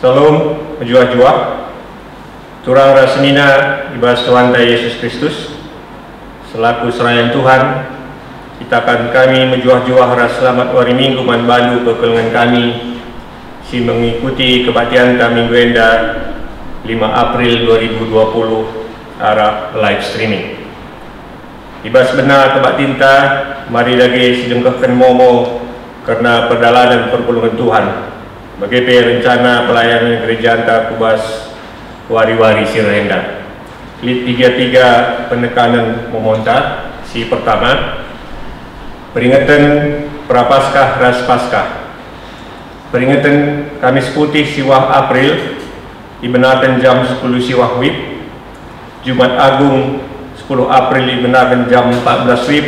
Salam juah-juah turang rasenina ibas Tuhan Yesus Kristus selaku serayan Tuhan kita akan kami menjuah-juah ras selamat hari minggu man balu kekelengan kami si mengikuti kebaktian kami minggu enda 5 April 2020 arah live streaming ibas benar kebaktinta mari lagi sidengkahkan momo karena perdalanan perpulungan Tuhan bagaimana rencana pelayanan gereja anta kubas wari-wari sirenda. Lid 33 penekanan memonta. Si pertama peringatan prapaskah ras paskah. Peringatan Kamis Putih siwah April dibenarkan jam 10 siwah WIB. Jumat Agung 10 April dibenarkan jam 14 WIB.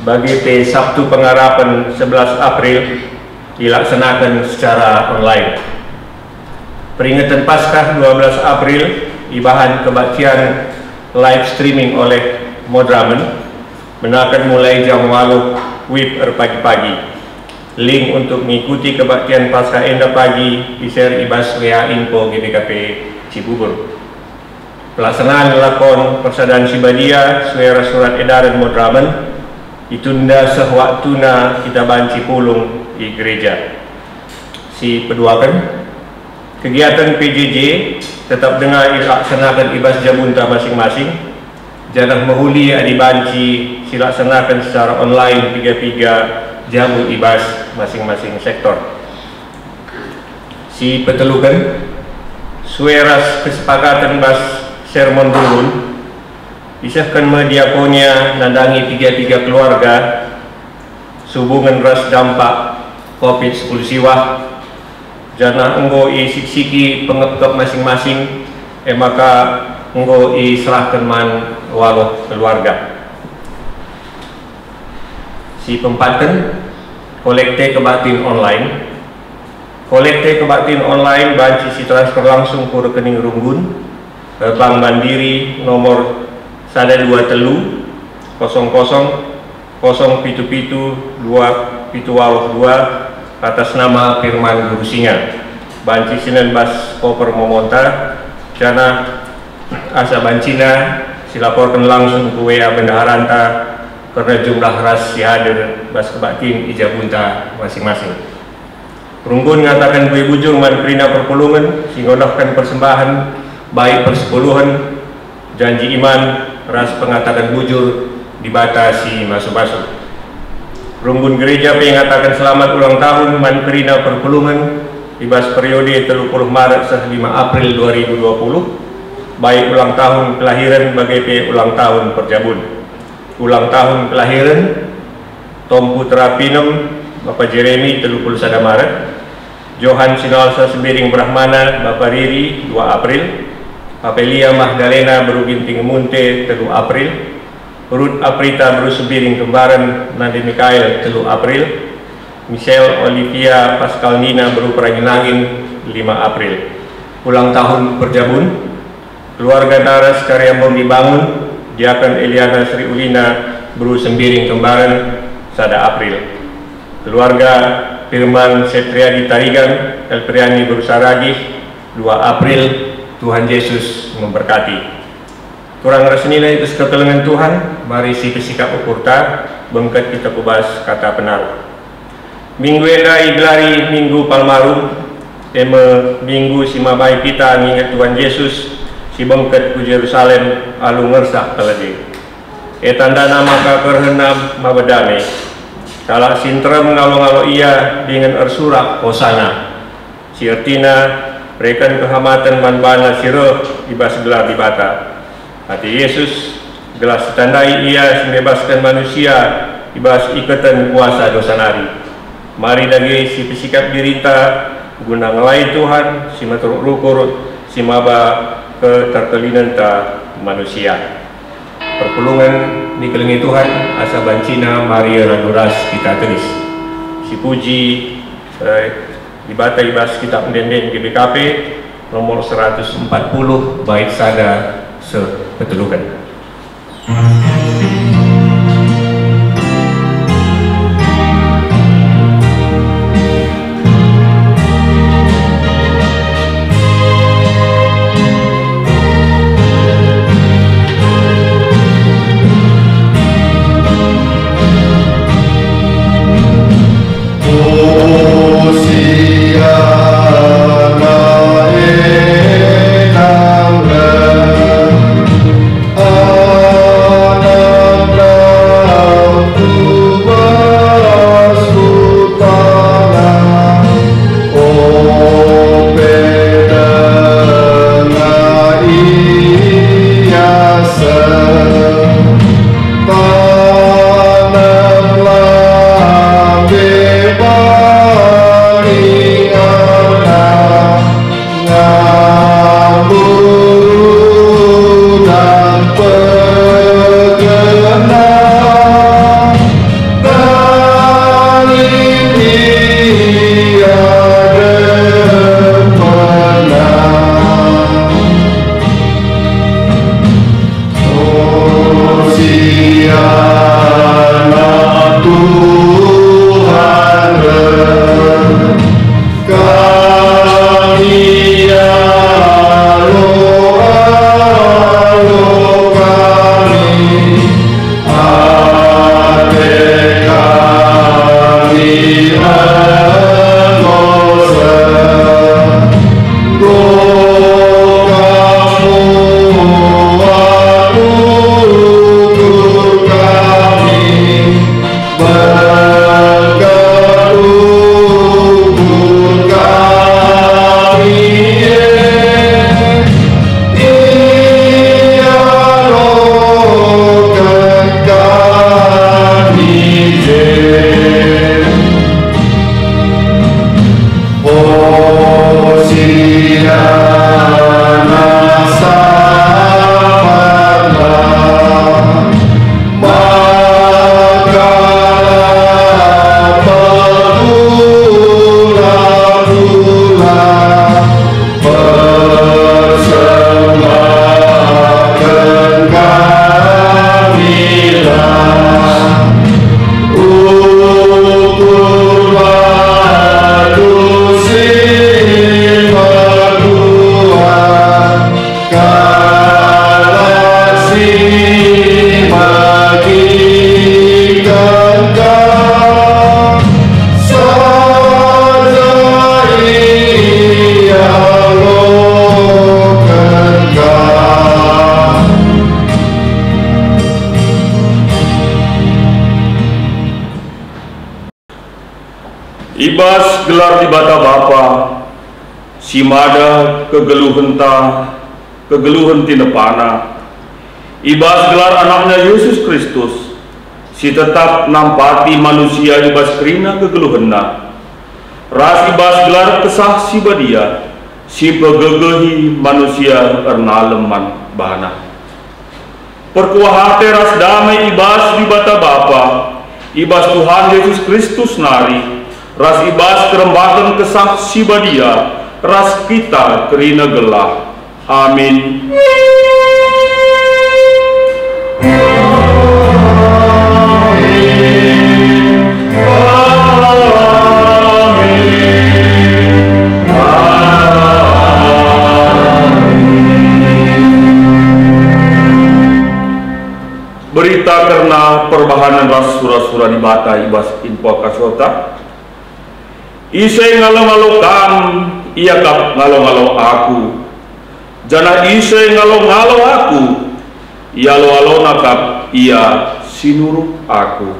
Bagi Sabtu Pengharapan 11 April dilaksanakan secara online. Peringatan Paskah 12 April dibahan kebaktian live streaming oleh Modramen menakan mulai jam 8 WIB pagi-pagi. Link untuk mengikuti kebaktian Paskah enda pagi di-share ibas WA info GBKP Cibubur. Pelaksanaan lakon Persadaran Sibadia suara surat edaran Modramen ditunda sewaktuna kita banci pulung di gereja. Si peduakan kegiatan PJJ tetap dengan dilaksanakan ibas jabunta masing-masing. Jangan mahuli adibanci silaksanakan secara online 3 jamu ibas masing-masing sektor. Si petelukan sueras kesepakatan ibas sermon turun disahkan mediakonia nandangi 3 keluarga hubungan ras dampak COVID-19 siwah jana enggo siki pengep-kep masing-masing maka enggo serahkan man walau keluarga. Si pempaten kolekte kebaktin online. Kolekte kebaktin online banci si transfer langsung ke rekening Runggun Bank Mandiri nomor 123 00 077 2 atas nama Firman Guru Singa. Banci sinan bas koper memonta jana asa bancina silaporkan langsung ke WA bendaharanta karena jumlah ras si hadir bas kebaktin ija bunta masing-masing. Perunggun ngatakan kue bujung man kerina perpulungan, singonahkan persembahan baik persepuluhan, janji iman, ras pengatakan bujur dibatasi masuk-masuk. Perunggun gereja pengatakan selamat ulang tahun man kerina perpulungan, ibas periode 30 Maret seh 5 April 2020, baik ulang tahun kelahiran bagai ulang tahun perjabun. Ulang tahun kelahiran Tom Putra Pinem Bapak Jeremy 31 Maret, Johan Sinalsa Sembiring Brahmana Bapak Riri 2 April, Papelia Magdalena Beruginting Munte 3 April, Ruth Aprita Bru Sembiring Kembaran Nadi Mikael 3 April, Michelle Olivia Pascal Nina Bru Perangin 5 April. Ulang tahun perjabun keluarga Naras Karyambon dibangun, Diakan Eliana Sri Ulina Bru Sembiring Kembaran 1 April. Keluarga Firman Setriadi Tarigan Elpriani Bersaragi 2 April. Tuhan Yesus memberkati. Kurang resnina itu ketelengan Tuhan, mari si kesikap ukurta bengket kita kubas kata penaruh. Minggu enda iglari Minggu Palmarum, tema Minggu si mabai kita ngingat Tuhan Yesus si bengket ku Yerusalem alu ngersak teledi. Tanda nama kakerhenam mabedame. Salah sintrem ngalo-ngalo ia dengan ersurak hosana. Si artina berikan kehamatan manbana sirah ibas gelar di bata. Hati Yesus gelas tandai ia membebaskan manusia ibas ikatan kuasa dosa nari. Mari dagi si pesikap dirita guna ngelai Tuhan si maturuk rukur si maba ketertelinan ta manusia. Perpulungan dikelengi Tuhan asa bancina Maria Raduras kita tulis. Si puji dibata ibas kitab mendenden GBKP nomor 140 bait sada sepetulukan. Oh, Ibas gelar di bata Bapa, si mada kegeluhan tinepana. Ibas gelar anaknya Yesus Kristus, si tetap nampati manusia ibas kerina kegeluhanna. Ras ibas gelar kesah si badia, si pegegehi manusia ernaleman bana. Perkuahate ras damai ibas di bata Bapa, ibas Tuhan Yesus Kristus nari, ras ibas kerembatan kesah si badia, ras kita kerina gelah. Amin. Berita karena perbahanan ras sura-sura di bata ibas info kasota. Isai ngalo-ngalo kam, ia kap ngalo-ngalo aku. Jana isai ngalo-ngalo aku, ia lo-alo nakap ia sinuru aku.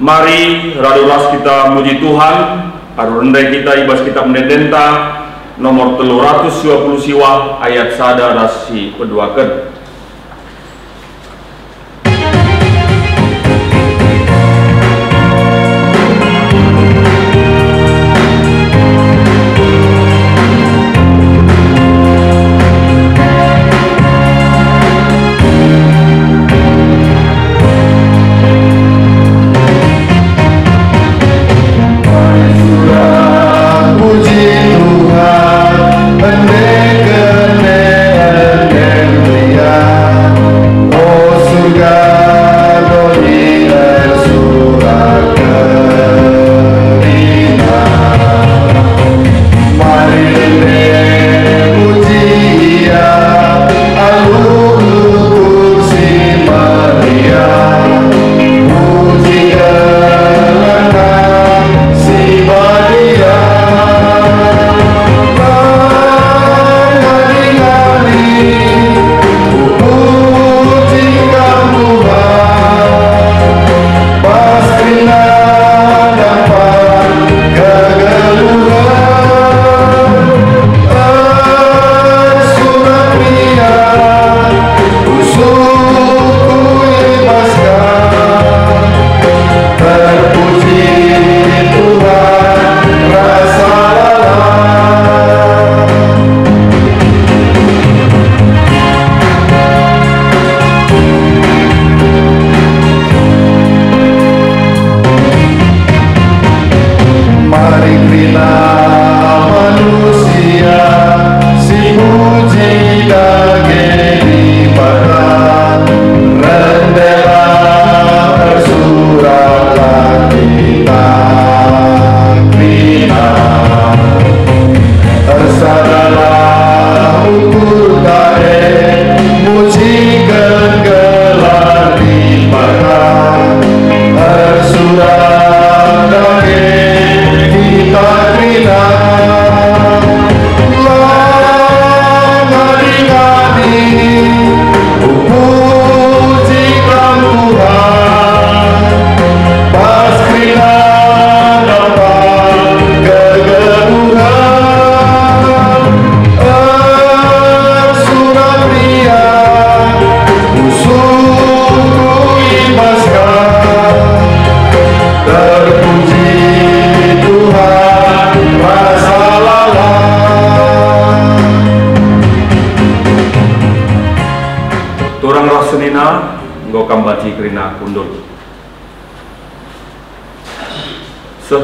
Mari radu ras kita muji Tuhan, aru rendai kita ibas kita mendenta nomor 320 siwa ayat sada rasi peduakan.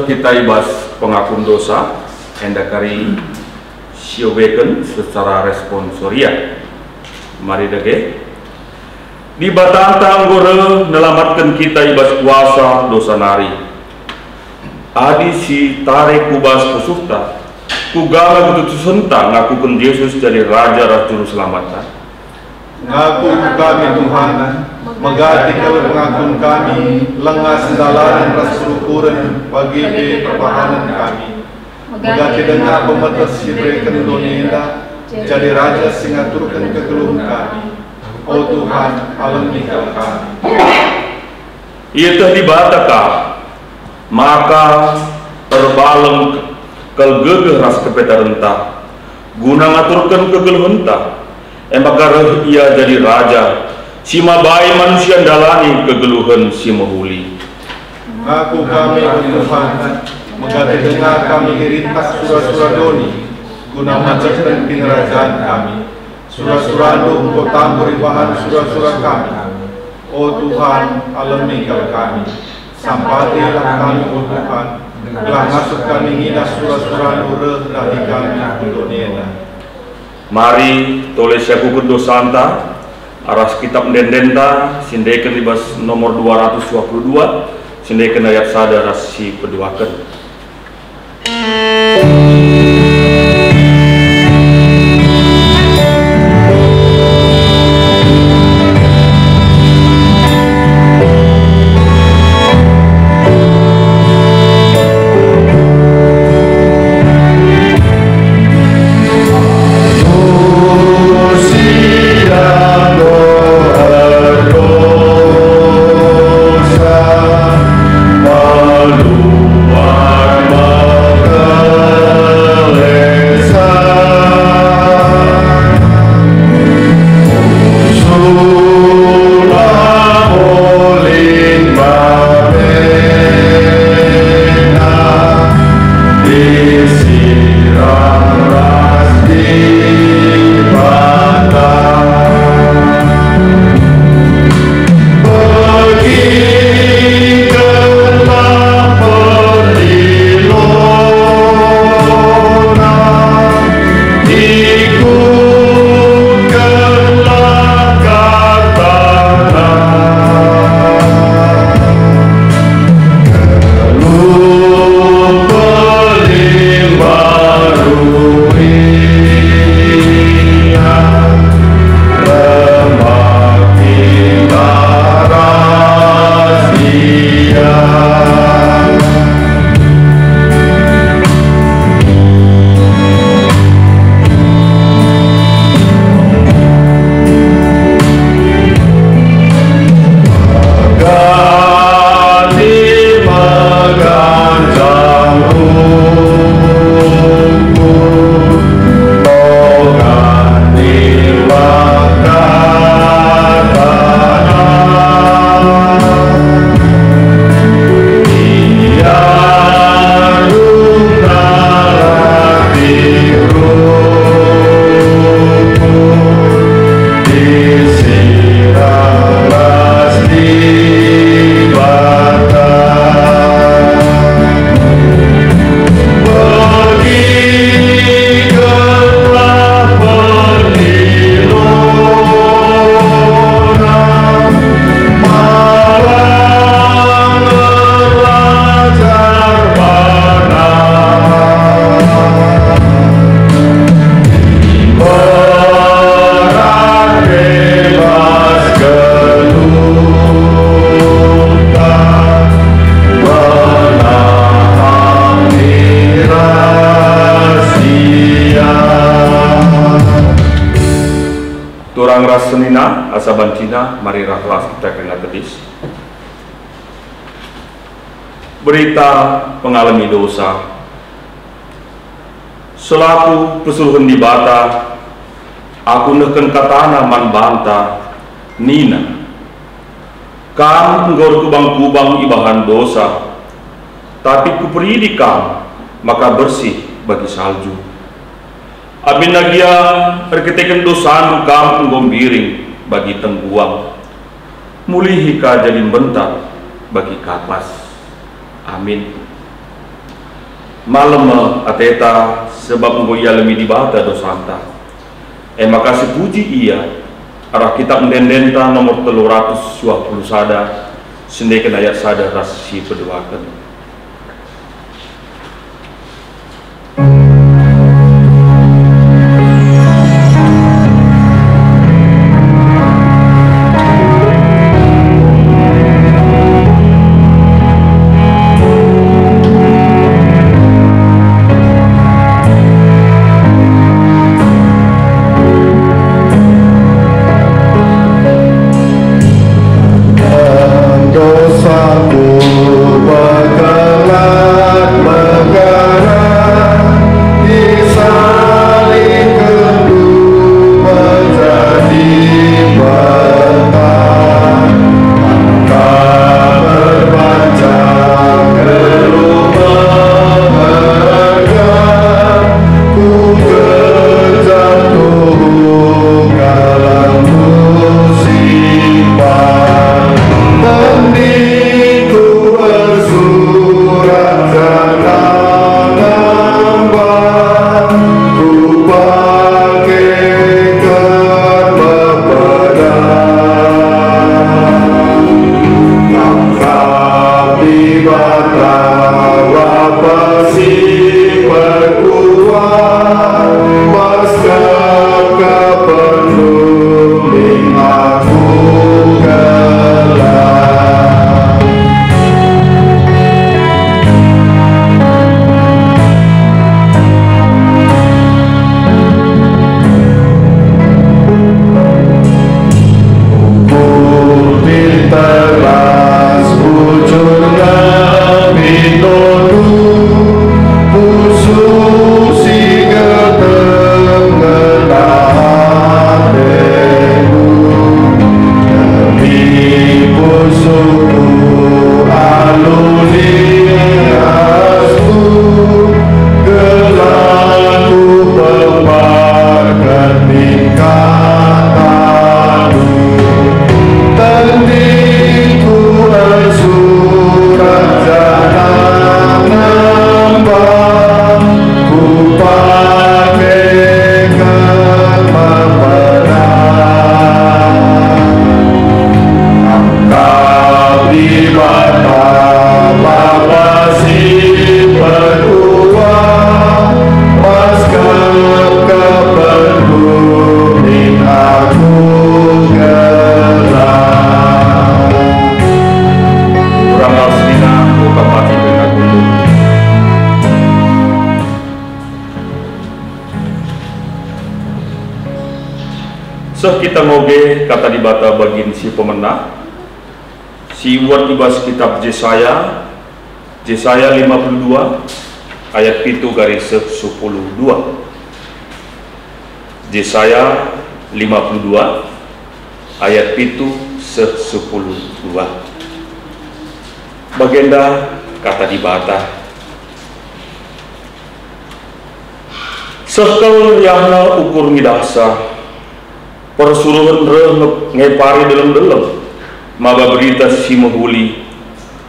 Kita ibas pengakun dosa endakari siobeken secara responsoria. Mari dege di batang gore nelamatkan kita ibas kuasa dosa nari. Adi si tarik kubas kusufta kugala kutu senta ngakukan Yesus jadi raja ras juru selamatan. Ngaku kami Tuhan, megati kalau pengakun kami, lengas dalam ras syukuran bagi perbahanan kami. Megati dengan pemetas diberikan dunia, jadi raja singaturkan kegeluhan kami. Oh Tuhan, alam nikah kami. Ia telah dibataka, maka terbaleng kelgegeh ras kepeta rentah guna ngaturkan kegeluhenta maka ia jadi raja si mabai manusia dalani kegeluhan si mahuli. Ngaku kami Tuhan, mengganti dengar kami irintas surah-surah doni guna macetkan kerajaan kami. Surah-surah engkau tamburi bahan surah-surah kami. Oh Tuhan, alami kami. Sampailah kami, oh Tuhan, telah masuk kami nginas surah-surah nurah dari kami Indonesia. Mari tulis yaku kedosanta aras kitab dendenta sindekan libas nomor 222 sindekan ayat sada rasi peduakan. Senina asaban Cina mari kelas kita kena tedis. Berita pengalami dosa selaku pesuruhan di bata aku neken katana man banta nina kam ngor kubang-kubang ibahan dosa tapi kuperidi kam maka bersih bagi salju. Abin nagia perketekan dosa kam ngombiring bagi tengguang mulihi ka jadi bentar bagi kapas. Amin. Malam ateta sebab ngoya lemi dibata dosanta. Maka sepuji ia arah kitab mendendenta nomor 320 sada sendekan ayat sada rasi peduakan. Dosaku Seh kita ngoge kata dibata bagin si pemenang si buat ibas kitab Yesaya 52 ayat 7 garis 12. Yesaya 52 ayat 7 12. Bagenda kata dibata sekal yahna ukur midasa persuruhan ngepari dalam maba berita si menghuli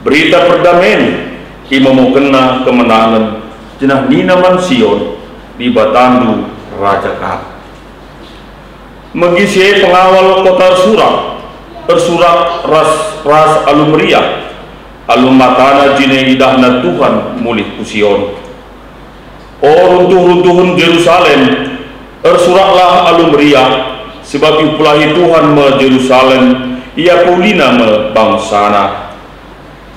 berita perdamaian ima mau kena kemenangan jenah nina mansion di batandu raja kap mengisi pengawal kota tersurat ras alumria alum matana jine idahna Tuhan mulih kusion o runtuh-runtuhun Yerusalem tersuratlah alumria sebab ipulahi Tuhan me Yerusalem ia pulina me bangsana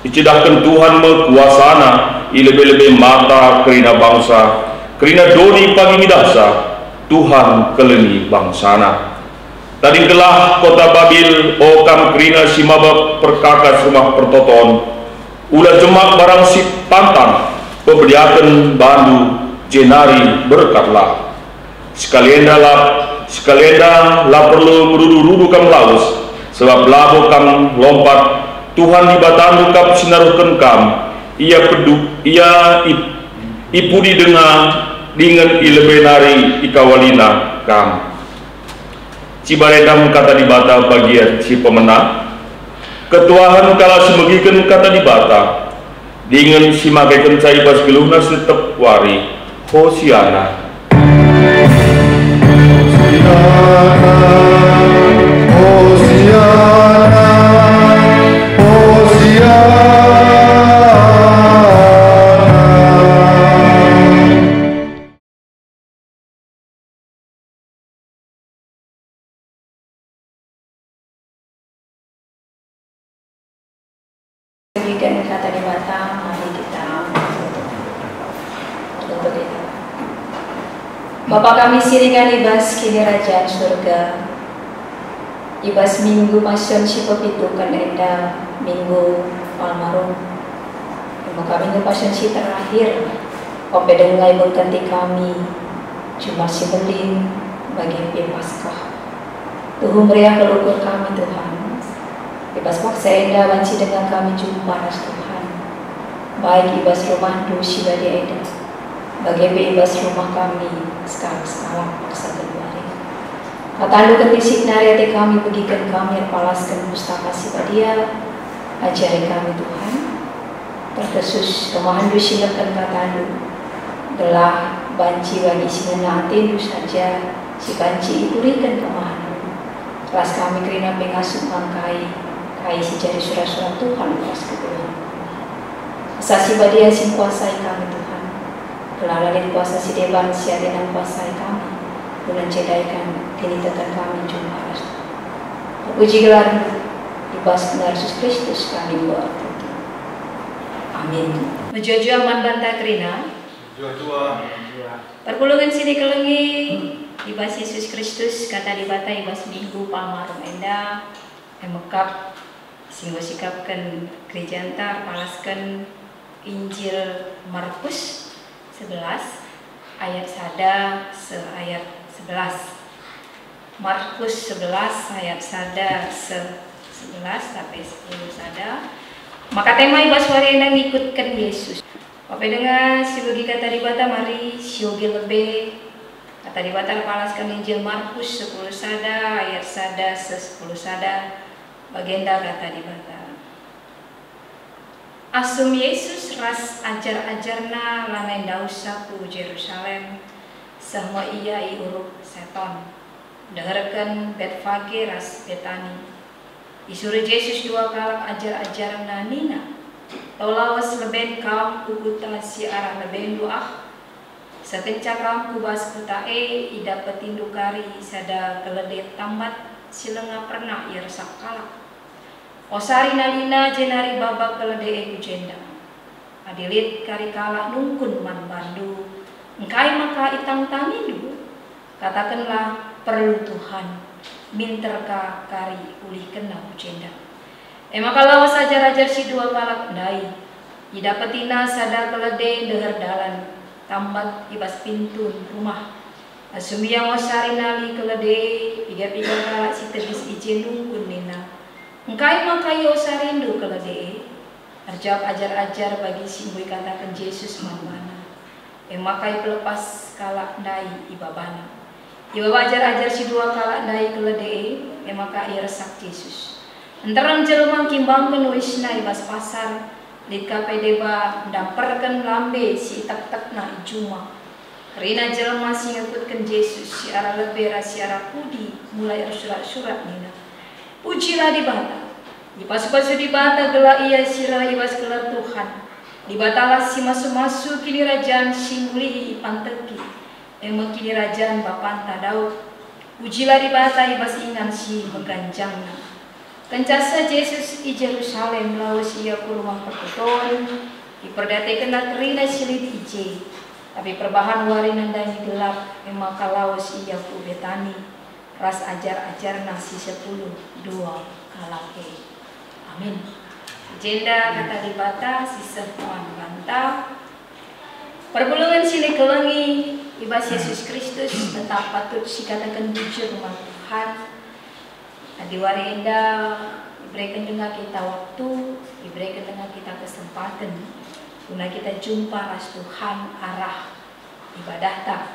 icidahkan Tuhan me kuasana ilebe-lebe mata kerina bangsa kerina doni pagi midasa Tuhan keleni bangsana tadi gelah kota Babil o kam kerina simaba perkakas rumah pertoton ulah jemak barang si pantang pemberiakan bandu jenari berkatlah sekalian perlu merudu-rudu kam laus sebab labo kam lompat Tuhan di batandu kap sinaruhkan kam ia ipudi dengan ilebenari ikawalina kam cibaredam kata dibata bagian si pemenang ketuahan kala semegikan kata dibata dengan si magaikan caibas geluhna setep wari Hosiana Demikian kata dibata, mari kita tutup itu. Bapa kami siringan ibas kini kerajaan surga. Ibas minggu pasion si pepitu kan enda minggu almarhum. Maka minggu pasion si terakhir. Ope dengai berganti kami cuma si beling bagi Paskah. Tuhan meriah kelukur kami Tuhan. Ibas paksa enda banci dengan kami jumpa ras Tuhan. Baik ibas rumah dusi badi enda. Bagi ibas rumah kami sekarang paksa keluari. Katalu kentisik nariati kami bagikan kami palaskan pustaka si badia. Ajari kami Tuhan. Terkhusus kemahan dusi lekan katalu. Gelah banci bagi sinena atendu saja. Si banci iturikan kemahan. Kelas kami kerina pengasuh mangkai. Kai si jari surah-surah Tuhan kelas kedua. Asasi badia sing kuasai kami Tuhan. Kelalai kuasa si deban si adenan kuasai kami. Bulan cedaikan tinitakan kami jumpa ras. Puji gelar ibas benar Yesus Kristus kami berdoa. Amin. Menjojua mandanta krina. Perpulungan sini kelengi ibas Yesus Kristus kata dibata ibas minggu palmarum enda emekap sehingga sikapkan gereja antar palaskan Injil Markus 11 ayat sada ayat 11 Markus 11 ayat sada 11 sampai 10 sada maka tema ibas wari yang ngikutkan Yesus apa dengan si bagi kata dibata mari siogi lebih kata dibata palaskan Injil Markus 10 sada ayat sada 10 sada bagenda kata dibata. Asum Yesus ras ajar-ajarna lanai dausa ku Yerusalem sama ia iurup seton. Dengarkan Betfage ras Betani. Isuri Yesus dua kalak ajar-ajarna nina. Tolawas leben kam kukuta si arah leben doa. Sekenca kam kubas kutae ida petindu kari sada geledet tambat silenga pernah ia resak kalak. Osari nalina jenari babak kelede jenda. Adilit kari kalak nungkun man bandu. Engkai maka itang tangidu. Katakanlah perlu Tuhan. minterka kari ulih kena bujenda. Maka lawas ajar-ajar si dua kalak dai. Idapetina sadar kelede deher dalan, tambat ibas pintu rumah. Asumbiang wasari nali kelede, piga-piga kalak si tebis ijen nungkun nena. Engkai makai osarindu kelede, arjab ajar-ajar bagi simbui katakan Yesus mana. Makai pelepas kalak dai ibabana. Ibaba ajar-ajar si dua kalak dai kelede, maka ia resak Yesus. Entarang jelma kimbang menuisna ibas pasar, lika pedeba damperkan lambe si tak-tak na ijuma. Karena jelma si ngikutkan Yesus si arah lebera si arah pudi mulai surat-surat nina. Pujilah di bata, di pasu-pasu di bata gelak ia sirah ibas gelar Tuhan. Di batalah si masu-masu kini rajaan si mulihi panteki, kini rajaan bapanta Daud. Pujilah di bata ibas ingan si mengganjangna. Kencasa Yesus di Yerusalem lawas ia ku rumah perkuton, diperdatekan terina silid ije, tapi perbahan wari nandani gelap, maka lawas ia ku Betani, ras ajar-ajar nasi 10 dua kalake. Amin. Jenda kata di bata sisa tuan banta. Perbulungan sini kelengi ibas Yesus Kristus tetap patut sikatakan jujur rumah Tuhan. Diwari indah diberikan dengan kita waktu, diberikan dengan kita kesempatan guna kita jumpa ras Tuhan arah ibadah tak.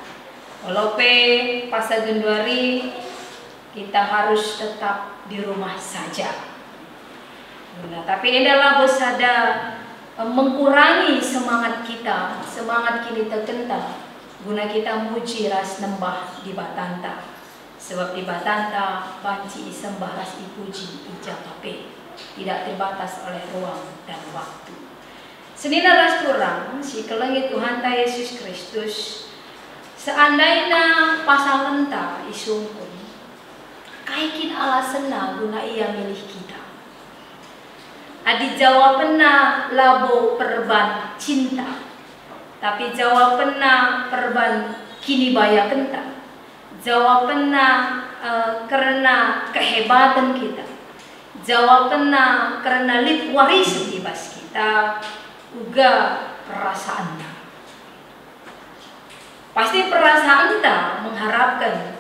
Walaupun pasal Januari kita harus tetap di rumah saja. Nah, tapi adalah bosada mengurangi semangat kita, semangat kini terkental guna kita muji ras nembah di batanta. Sebab di batanta banci sembah ras ipuji ijapape, tidak terbatas oleh ruang dan waktu. Senina ras kurang si kelengi Tuhan ta Yesus Kristus, seandainya pasal lenta isungkun, kaikin alasena guna ia milih kita. Adi jawabanna labo perban cinta, tapi jawabanna perban kini baya kenta. Jawabanna karena kehebatan kita. Jawabanna karena lip waris ibas kita. Uga perasaan. Pasti perasaan ta mengharapkan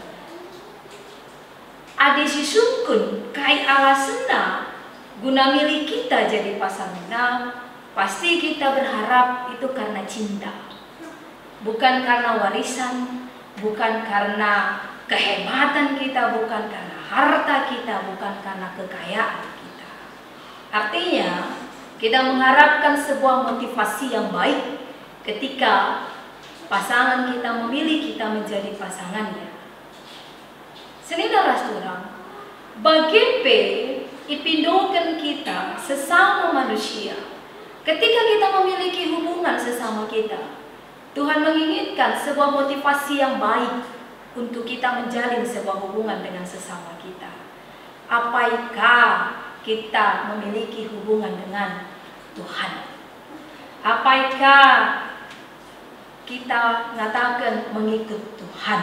adi sisungkun kai alasena guna milik kita jadi pasangan. Pasti kita berharap itu karena cinta, bukan karena warisan, bukan karena kehebatan kita, bukan karena harta kita, bukan karena kekayaan kita. Artinya kita mengharapkan sebuah motivasi yang baik ketika pasangan kita memilih kita menjadi pasangannya. Senina ras turang, bagepe ipindokan kita sesama manusia. Ketika kita memiliki hubungan sesama kita, Tuhan menginginkan sebuah motivasi yang baik untuk kita menjalin sebuah hubungan dengan sesama kita. Apakah kita memiliki hubungan dengan Tuhan? Apakah kita mengatakan mengikut Tuhan?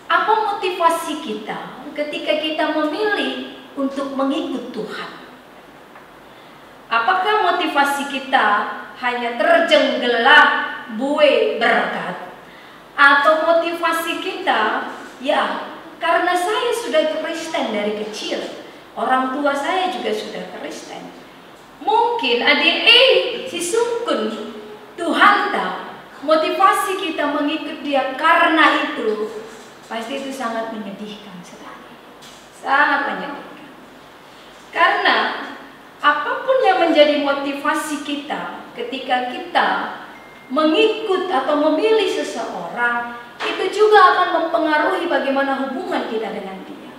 Apa motivasi kita ketika kita memilih untuk mengikut Tuhan? Apakah motivasi kita hanya terjenggelak bue berkat, atau motivasi kita ya karena saya sudah Kristen dari kecil, orang tua saya juga sudah Kristen, mungkin adik si sungkun Tuhan tak motivasi kita mengikut dia karena itu, pasti itu sangat menyedihkan sekali, sangat menyedihkan. Karena apapun yang menjadi motivasi kita ketika kita mengikut atau memilih seseorang, itu juga akan mempengaruhi bagaimana hubungan kita dengan dia.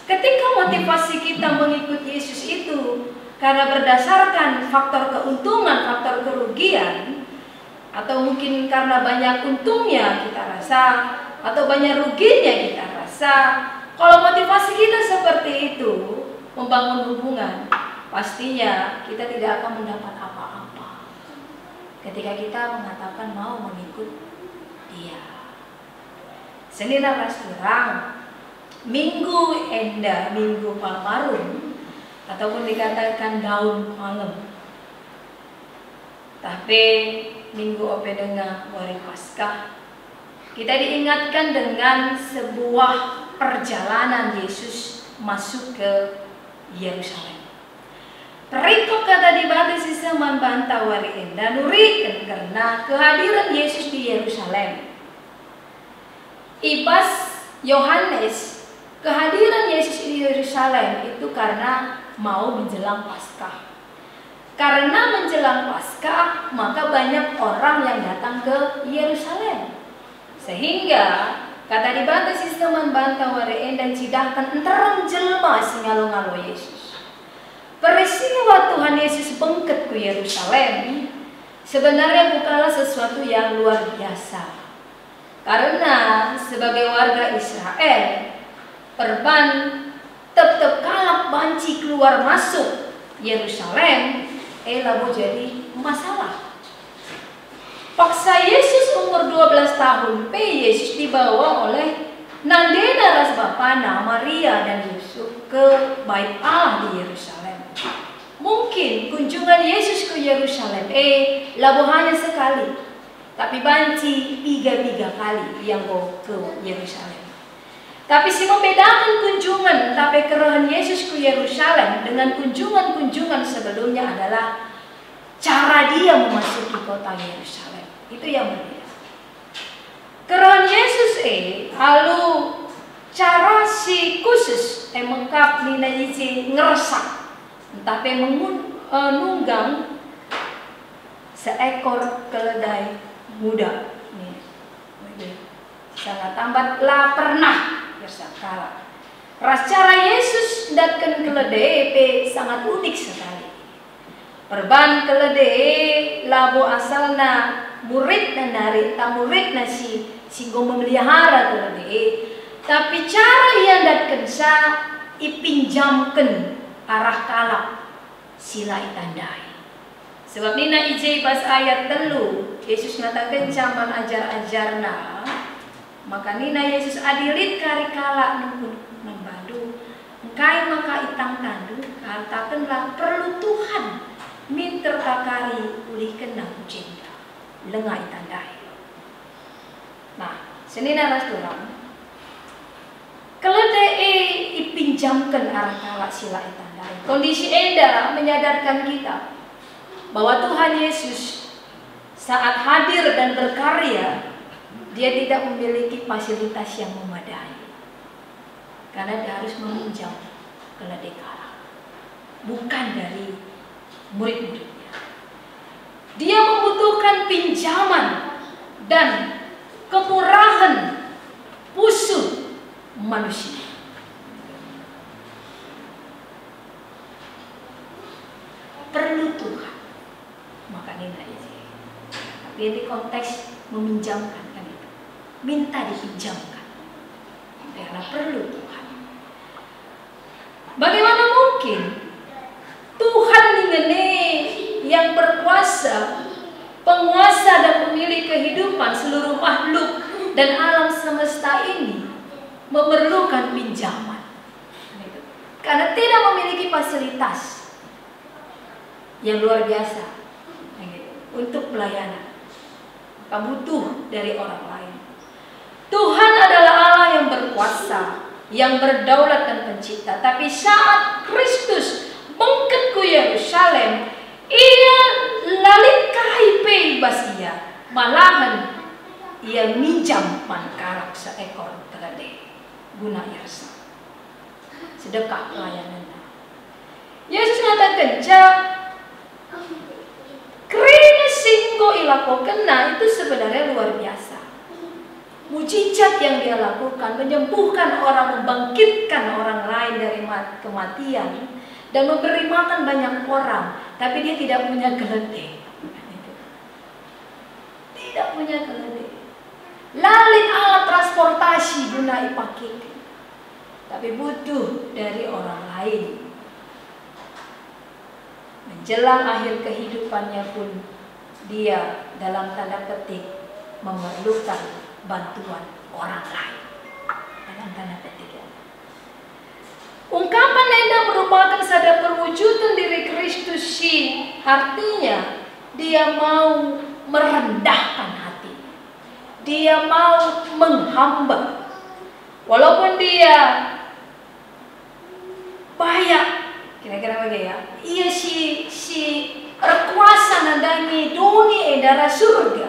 Ketika motivasi kita mengikut Yesus itu karena berdasarkan faktor keuntungan, faktor kerugian, atau mungkin karena banyak untungnya kita rasa, atau banyak ruginya kita rasa, kalau motivasi kita seperti itu membangun hubungan, pastinya kita tidak akan mendapat apa-apa ketika kita mengatakan mau mengikut dia. Senina ras kurang, Minggu Enda, Minggu Palmarum, ataupun dikatakan daun malam. Tapi Minggu Opedenga Wari Paskah, kita diingatkan dengan sebuah perjalanan Yesus masuk ke Yerusalem. Perikop kata dibaca sisa membantah wari enda nurikan karena kehadiran Yesus di Yerusalem. Ibas Yohanes, kehadiran Yesus di Yerusalem itu karena mau menjelang Paskah. Karena menjelang Paskah, maka banyak orang yang datang ke Yerusalem. Sehingga kata dibaca sistem membantah wari dan cidahkan enterang jelma singalo-ngalo Yesus. Peristiwa Tuhan Yesus bangkit ke Yerusalem sebenarnya bukanlah sesuatu yang luar biasa. Karena sebagai warga Israel, perban tetap kalap banci keluar masuk Yerusalem, lalu jadi masalah. Paksa Yesus umur 12 tahun, Yesus dibawa oleh Nandena ras bapana Maria dan Yusuf ke Bait Allah di Yerusalem. Mungkin kunjungan Yesus ke Yerusalem, lalu hanya sekali, tapi banci 3 kali yang go ke Yerusalem. Tapi si membedakan kunjungan tapi kerohan Yesus ke Yerusalem dengan kunjungan-kunjungan sebelumnya adalah cara dia memasuki kota Yerusalem. Itu yang berbeda. Kerohan Yesus lalu cara si khusus mengkap nina isi ngeresak tapi menunggang seekor keledai muda. Sangat tambat lah pernah bersakala. Cara Yesus datang keledai sangat unik sekali. Perban keledai labu asalna murid dan dari murid nasi singgo memelihara keledai. Tapi cara yang datang sa ipinjamkan arah kalap sila itandai. Sebab nina ijai pas ayat telu Yesus ngatakan zaman ajar-ajarna, maka nina Yesus adilit kari kala nungkun membadu engkai maka itang tandu katakanlah perlu Tuhan minter kakari ulih kenang cinta lengah itandai. Nah senina rasturang keledai ipinjamkan arah kala sila itandai. Kondisi enda menyadarkan kita bahwa Tuhan Yesus saat hadir dan berkarya, dia tidak memiliki fasilitas yang memadai. Karena dia harus meminjam keledai kala, bukan dari murid-muridnya. Dia membutuhkan pinjaman dan kemurahan pusut manusia. Perlu Tuhan, maka nina ini. Tapi di konteks meminjamkan kan itu, minta dipinjamkan karena perlu Tuhan. Bagaimana mungkin Tuhan ini yang berkuasa, penguasa dan pemilik kehidupan seluruh makhluk dan alam semesta ini memerlukan pinjaman? Karena tidak memiliki fasilitas yang luar biasa untuk pelayanan, maka butuh dari orang lain. Tuhan adalah Allah yang berkuasa, yang berdaulat dan pencipta. Tapi saat Kristus bangkit ke Yerusalem, ia lalit KIP basia, malahan ia minjam mankarak seekor keledai guna yarsa sedekah pelayanannya. Yesus mengatakan kerana singgo ilako kena itu sebenarnya luar biasa. Mujizat yang dia lakukan menyembuhkan orang, membangkitkan orang lain dari kematian dan memberi makan banyak orang. Tapi dia tidak punya keledai. Tidak punya keledai. Lalit alat transportasi guna ipakai. Tapi butuh dari orang lain. Menjelang akhir kehidupannya pun dia dalam tanda petik memerlukan bantuan orang lain. Dalam tanda petik. Ungkapan Enda merupakan sada perwujudan diri Kristus artinya dia mau merendahkan hati. Dia mau menghamba. Walaupun dia banyak, kira-kira bagaimana ya? Ia si berkuasa nandangi dunia darah surga.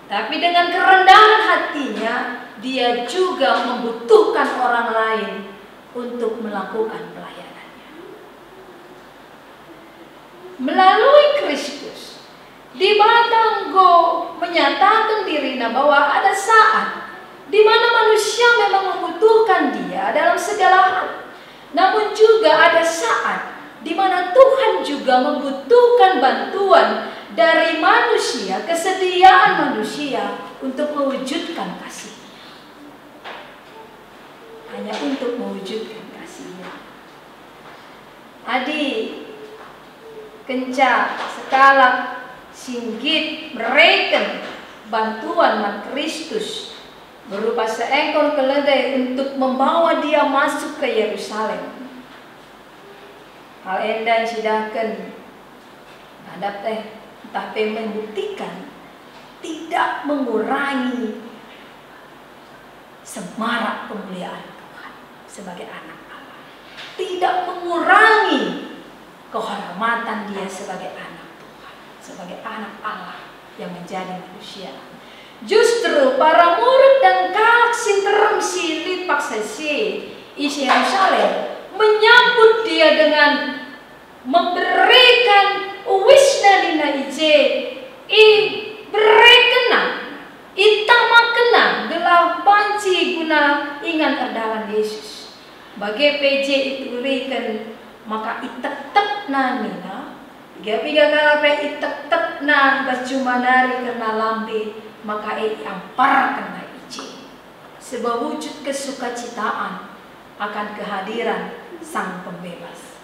Tapi dengan kerendahan hatinya, dia juga membutuhkan orang lain untuk melakukan pelayanannya. Melalui Kristus, di Batanggo menyatakan dirinya bahwa ada saat di mana manusia memang membutuhkan dia dalam segala hal. Namun juga ada saat di mana Tuhan juga membutuhkan bantuan dari manusia, kesediaan manusia untuk mewujudkan kasih-Nya. Hanya untuk mewujudkan kasih-Nya. Adi, kencang, sekala, singgit, mereken bantuan man Kristus berupa seekor keledai untuk membawa dia masuk ke Yerusalem. Hal enda sidakan hadap tapi membuktikan tidak mengurangi semarak kemuliaan Tuhan sebagai anak Allah. Tidak mengurangi kehormatan dia sebagai anak Tuhan, sebagai anak Allah yang menjadi manusia. Justru para murid dan kalak sinterem silit paksa isi Yerusalem menyambut dia dengan memberikan wisna dina ije berekena itamakena gelah banci guna ingat terdalam Yesus. Bagi PJ itu berikan maka itetep nina gapiga kalape itetep na cuma nari karena lambe maka ampar kena ije sebuah wujud kesukacitaan akan kehadiran Sang Pembebas.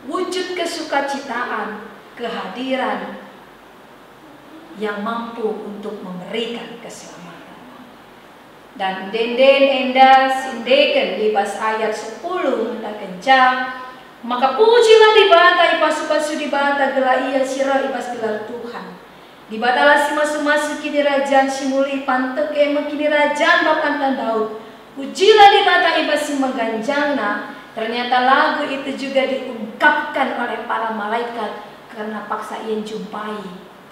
Wujud kesukacitaan kehadiran yang mampu untuk memberikan keselamatan. Dan denden enda sindeken di pas ayat 10 hendak kencang maka pujilah di bata ipasu-pasu di bata gelah ia sirah ipas gelar Tuhan. Di batalah si masu-masu kini rajaan simuli pantek ema kini rajaan bakantan Daud. Pujilah di bata ipas si mengganjangna. Ternyata lagu itu juga diungkapkan oleh para malaikat karena paksa ia jumpai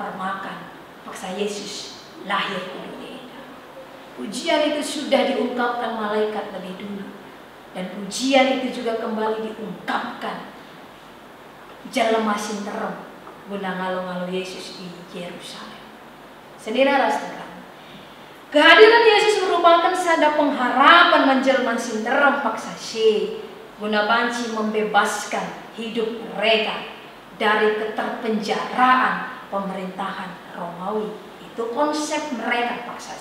permakan paksa Yesus lahir ke dunia. Pujian itu sudah diungkapkan malaikat lebih dulu dan pujian itu juga kembali diungkapkan jelema sinterem guna ngalo-ngalo Yesus di Yerusalem. Sendiri rasakan kehadiran Yesus merupakan sada pengharapan menjelma sinterem paksa guna banci membebaskan hidup mereka dari keterpenjaraan pemerintahan Romawi. Itu konsep mereka paksa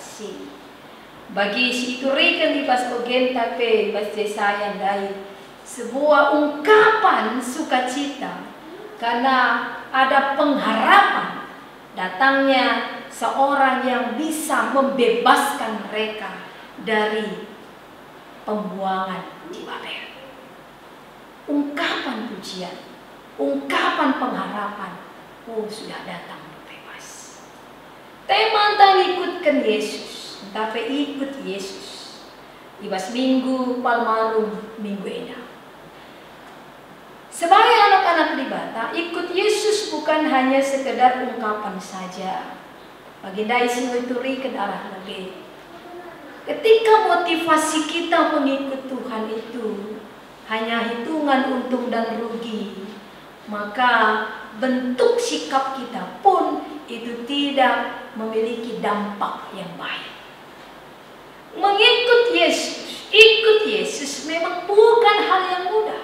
bagi si itu reken di pas ogen tapi pas Yesaya dai sebuah ungkapan sukacita karena ada pengharapan datangnya seorang yang bisa membebaskan mereka dari pembuangan di Babel. Ungkapan pujian, ungkapan pengharapan, sudah datang bebas. Tema tentang ikutkan Yesus, tapi ikut Yesus. Ibas minggu Palmarum minggu enak. Sebagai anak-anak di Bata, ikut Yesus bukan hanya sekedar ungkapan saja. Baginda isi itu ke arah lebih. Ketika motivasi kita mengikut Tuhan itu hanya hitungan untung dan rugi, maka bentuk sikap kita pun itu tidak memiliki dampak yang baik. Mengikut Yesus, ikut Yesus memang bukan hal yang mudah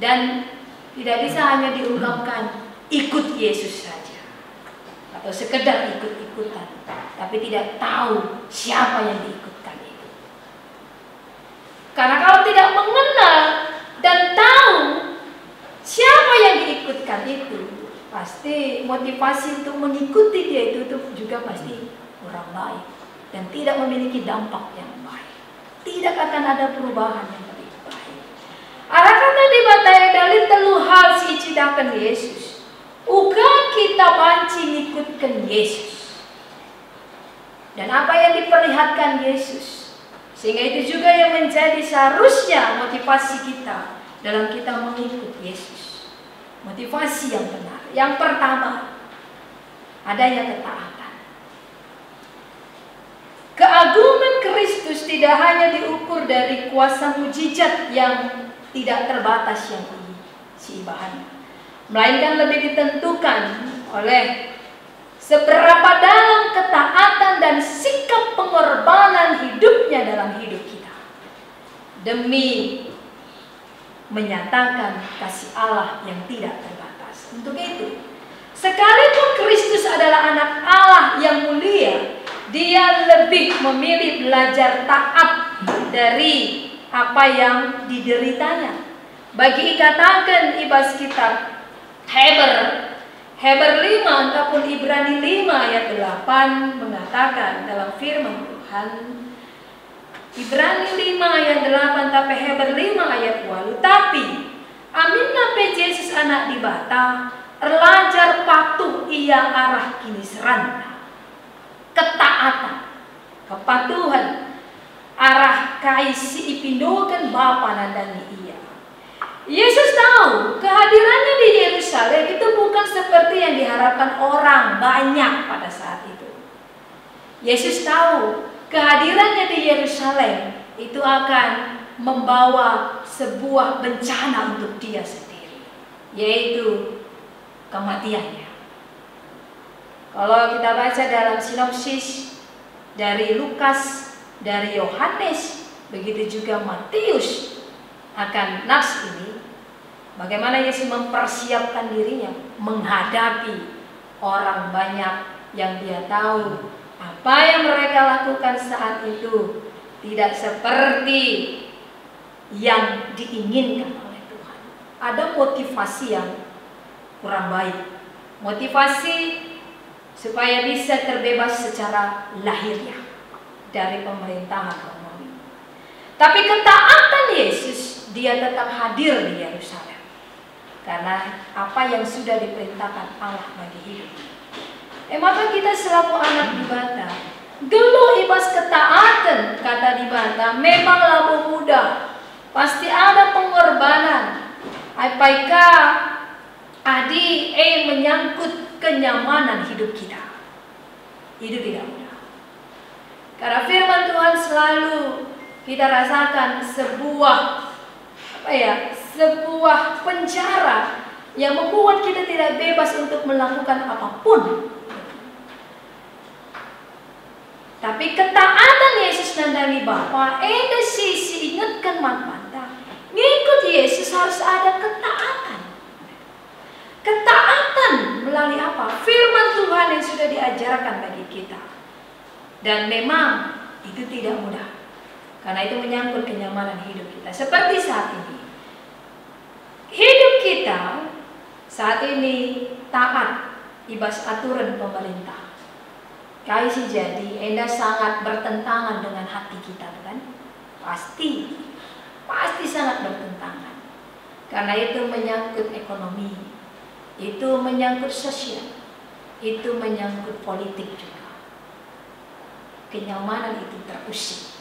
dan tidak bisa hanya diungkapkan ikut Yesus saja atau sekedar ikut-ikutan, tapi tidak tahu siapa yang diikutkan itu. Karena kalau tidak mengenal dan tahu siapa yang diikutkan itu, pasti motivasi untuk mengikuti dia itu juga pasti kurang baik dan tidak memiliki dampak yang baik. Tidak akan ada perubahan yang lebih baik. Arah kata di batai dalil telu hal si icidakan Yesus. Uga kita banci ngikutkan Yesus. Dan apa yang diperlihatkan Yesus. Sehingga itu juga yang menjadi seharusnya motivasi kita dalam kita mengikut Yesus. Motivasi yang benar. Yang pertama, adanya ketaatan. Keagungan Kristus tidak hanya diukur dari kuasa mujizat yang tidak terbatas yang bahannya, melainkan lebih ditentukan oleh seberapa dalam ketaatan dan sikap pengorbanan hidupnya dalam hidup kita demi menyatakan kasih Allah yang tidak terbatas. Untuk itu, sekalipun Kristus adalah anak Allah yang mulia, dia lebih memilih belajar taat dari apa yang dideritanya. Bagi katakan ibas kitab Heber 5 ataupun Ibrani 5 ayat 8 mengatakan dalam firman Tuhan, Ibrani 5 ayat 8 tapi Heber 5 ayat 8, tapi aminna pe Yesus anak dibata erlajar patuh ia arah kini seranta ketaatan kepatuhan arah kaisi ipindokan Bapa nandani ia. Yesus tahu kehadirannya di Yerusalem itu bukan seperti yang diharapkan orang banyak pada saat itu. Yesus tahu kehadirannya di Yerusalem itu akan membawa sebuah bencana untuk dia sendiri, yaitu kematiannya. Kalau kita baca dalam sinopsis dari Lukas, dari Yohanes, begitu juga Matius akan nas ini, bagaimana Yesus mempersiapkan dirinya menghadapi orang banyak yang dia tahu apa yang mereka lakukan saat itu tidak seperti yang diinginkan oleh Tuhan. Ada motivasi yang kurang baik, motivasi supaya bisa terbebas secara lahiriah dari pemerintahan Romawi. Tapi ketaatan Yesus, dia tetap hadir di Yerusalem karena apa yang sudah diperintahkan Allah bagi hidup. Maka kita selaku anak dibata, geluh ibas ketaatan kata dibata memang labu mudah, pasti ada pengorbanan. Apaika adi menyangkut kenyamanan hidup kita. Itu tidak mudah. Karena firman Tuhan selalu kita rasakan sebuah penjara yang membuat kita tidak bebas untuk melakukan apapun. Tapi ketaatan Yesus nandani Bapa, ada sisi ingatkan manfaatnya. Ngikut Yesus harus ada ketaatan. Ketaatan melalui apa? Firman Tuhan yang sudah diajarkan bagi kita. Dan memang itu tidak mudah. Karena itu menyangkut kenyamanan hidup kita. Seperti saat ini. Hidup kita saat ini taat ibas aturan pemerintah. Kaisi jadi enda sangat bertentangan dengan hati kita, kan? Pasti sangat bertentangan. Karena itu menyangkut ekonomi, itu menyangkut sosial, itu menyangkut politik juga. Kenyamanan itu terusik.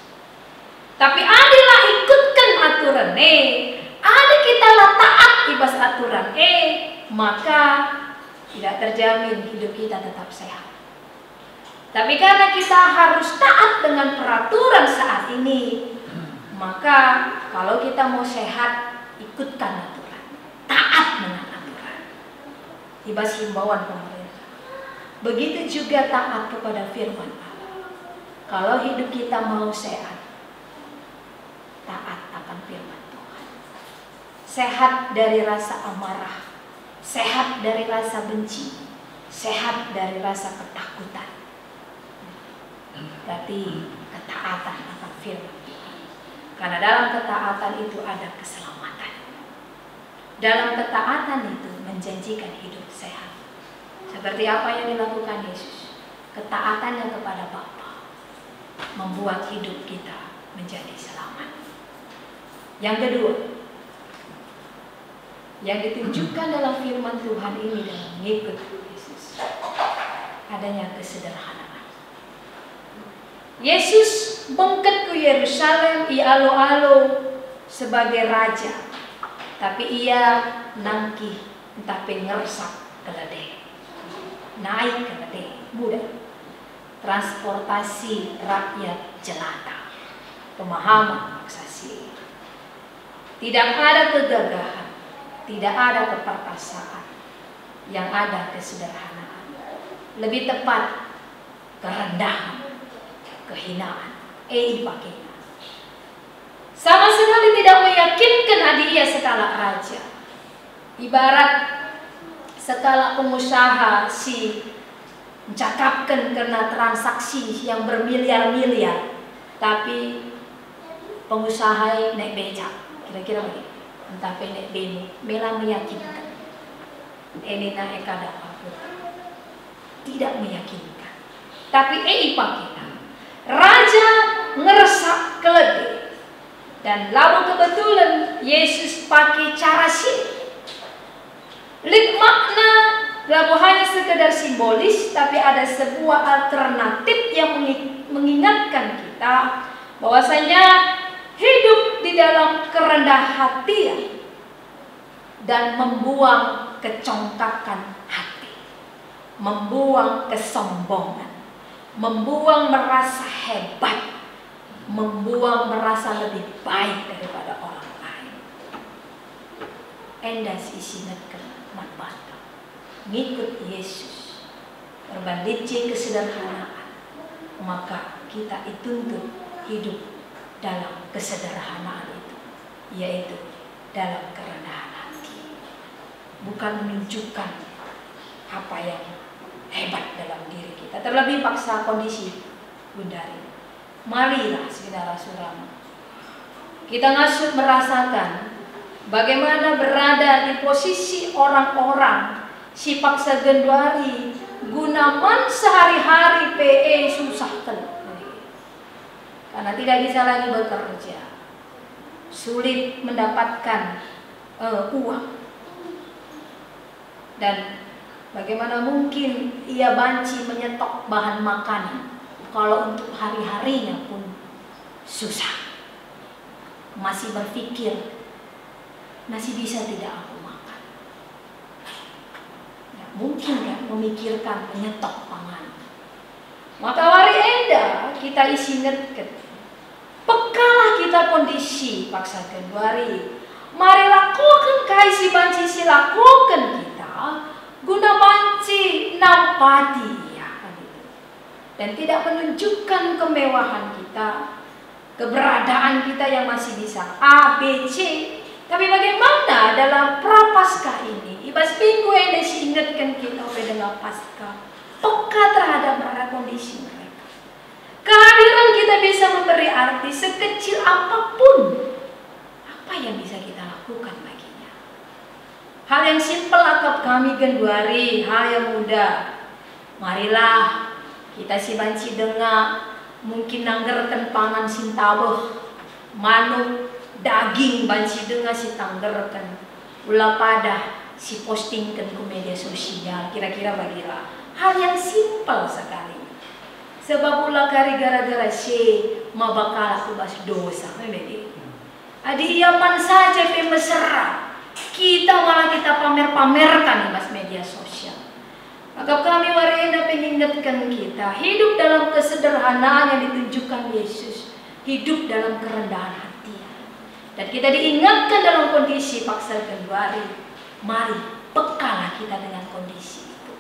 Tapi adilah ikutkan aturan ada kita lah taat ibas aturan maka tidak terjamin hidup kita tetap sehat. Tapi karena kita harus taat dengan peraturan saat ini, maka kalau kita mau sehat, ikutkan aturan, taat dengan aturan. Ibas himbauan pemerintah. Begitu juga taat kepada firman Allah. Kalau hidup kita mau sehat, taat akan firman Tuhan. Sehat dari rasa amarah, sehat dari rasa benci, sehat dari rasa ketakutan. Berarti ketaatan akan firman Tuhan. Karena dalam ketaatan itu ada keselamatan. Dalam ketaatan itu menjanjikan hidup sehat. Seperti apa yang dilakukan Yesus. Ketaatannya kepada Bapa membuat hidup kita menjadi selamat. Yang kedua, yang ditunjukkan dalam firman Tuhan ini dalam mengikut Yesus, adanya kesederhanaan. Yesus bangkit ke Yerusalem, ia alo-alo sebagai raja, tapi ia nangki entah pengersak keledai, naik keledai mudah, transportasi rakyat jelata, pemahaman maksasi. Tidak ada kegagahan, tidak ada keperkasaan, yang ada kesederhanaan. Lebih tepat, kerendahan, kehinaan, pakaian. Sama sekali tidak meyakinkan hadiah skala raja. Ibarat skala pengusaha si mencakapkan karena transaksi yang bermiliar-miliar, tapi pengusaha naik becak, kira-kira begitu. Entah naik bemo, melang meyakinkan. Ini naik kada apa, tidak meyakinkan. Tapi pakaian. Raja ngeresak keledai. Dan lalu kebetulan Yesus pakai cara sini. Lik makna lalu hanya sekedar simbolis, tapi ada sebuah alternatif yang mengingatkan kita bahwasanya hidup di dalam kerendahan hati dan membuang kecongkakan hati, membuang kesombongan, membuang merasa hebat, membuang merasa lebih baik daripada orang lain. Enda isinatkan matbata, ngikut Yesus, berbanding kesederhanaan, maka kita dituntut hidup dalam kesederhanaan itu, yaitu dalam kerendahan hati, bukan menunjukkan apa yang hebat dalam diri kita. Terlebih paksa kondisi Bundari. Marilah saudara-saudara, kita ngasuh merasakan bagaimana berada di posisi orang-orang si paksa genduari gunaman sehari-hari PE susah karena tidak bisa lagi bekerja, sulit mendapatkan uang, dan bagaimana mungkin ia banci menyetok bahan makanan kalau untuk hari-harinya pun susah. Masih berpikir, masih bisa tidak aku makan. Ya, mungkin kan memikirkan menyetok pangan. Maka wari enda kita isi ngerket. Pekalah kita kondisi paksa kedua. Mari lakukan kaisi banci si lakukan kita guna banci nampati. Dan tidak menunjukkan kemewahan kita, keberadaan kita yang masih bisa A, B, C. Tapi bagaimana dalam prapaskah ini, ibas minggu ini ingatkan kita dengan pasca, peka terhadap kondisi mereka. Kehadiran kita bisa memberi arti sekecil apapun. Apa yang bisa kita lakukan baginya? Hal yang simpel akap kami genduari, hal yang mudah. Marilah kita si banci dengar, mungkin nanggerkan pangan sintabeh, manuk, daging banci dengar si tanggerkan, ulah pada si postingkan ke media sosial, kira-kira bagilah hal yang simpel sekali. Sebab ulah kari gara-gara si mabakal aku bas dosa, adi iaman saja mesra, kita malah kita pamer-pamerkan di mas media sosial. Maka kami warenda mengingatkan kita hidup dalam kesederhanaan yang ditunjukkan Yesus, hidup dalam kerendahan hati. Dan kita diingatkan dalam kondisi paksa kedua. Mari pekalah kita dengan kondisi itu.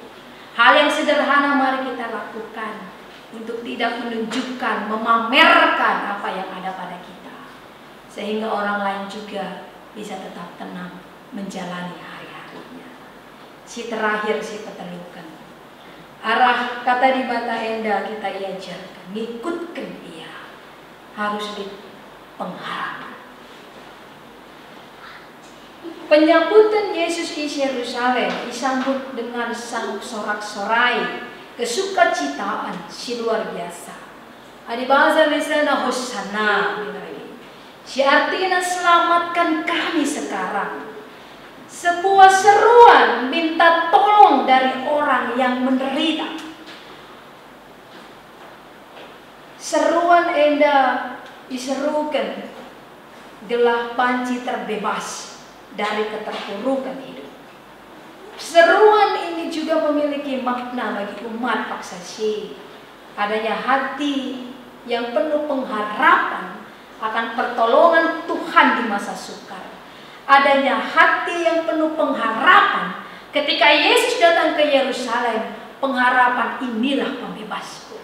Hal yang sederhana mari kita lakukan untuk tidak menunjukkan, memamerkan apa yang ada pada kita, sehingga orang lain juga bisa tetap tenang menjalani hari-harinya. Si terakhir si petelukan arah kata di mata enda kita iajarkan, ngikutkan dia harus di pengharapan. Penyambutan Yesus di Yerusalem disambut dengan sang sorak-sorai, kesukacitaan si luar biasa. Ada bahasa misalnya Hosana, si artinya selamatkan kami sekarang. sebuah seruan minta tolong dari orang yang menderita. Seruan Enda diserukan gelah panci terbebas dari keterpurukan hidup. Seruan ini juga memiliki makna bagi umat Paksashi. Adanya hati yang penuh pengharapan akan pertolongan Tuhan di masa sukar. Adanya hati yang penuh pengharapan ketika Yesus datang ke Yerusalem. Pengharapan inilah pembebasku.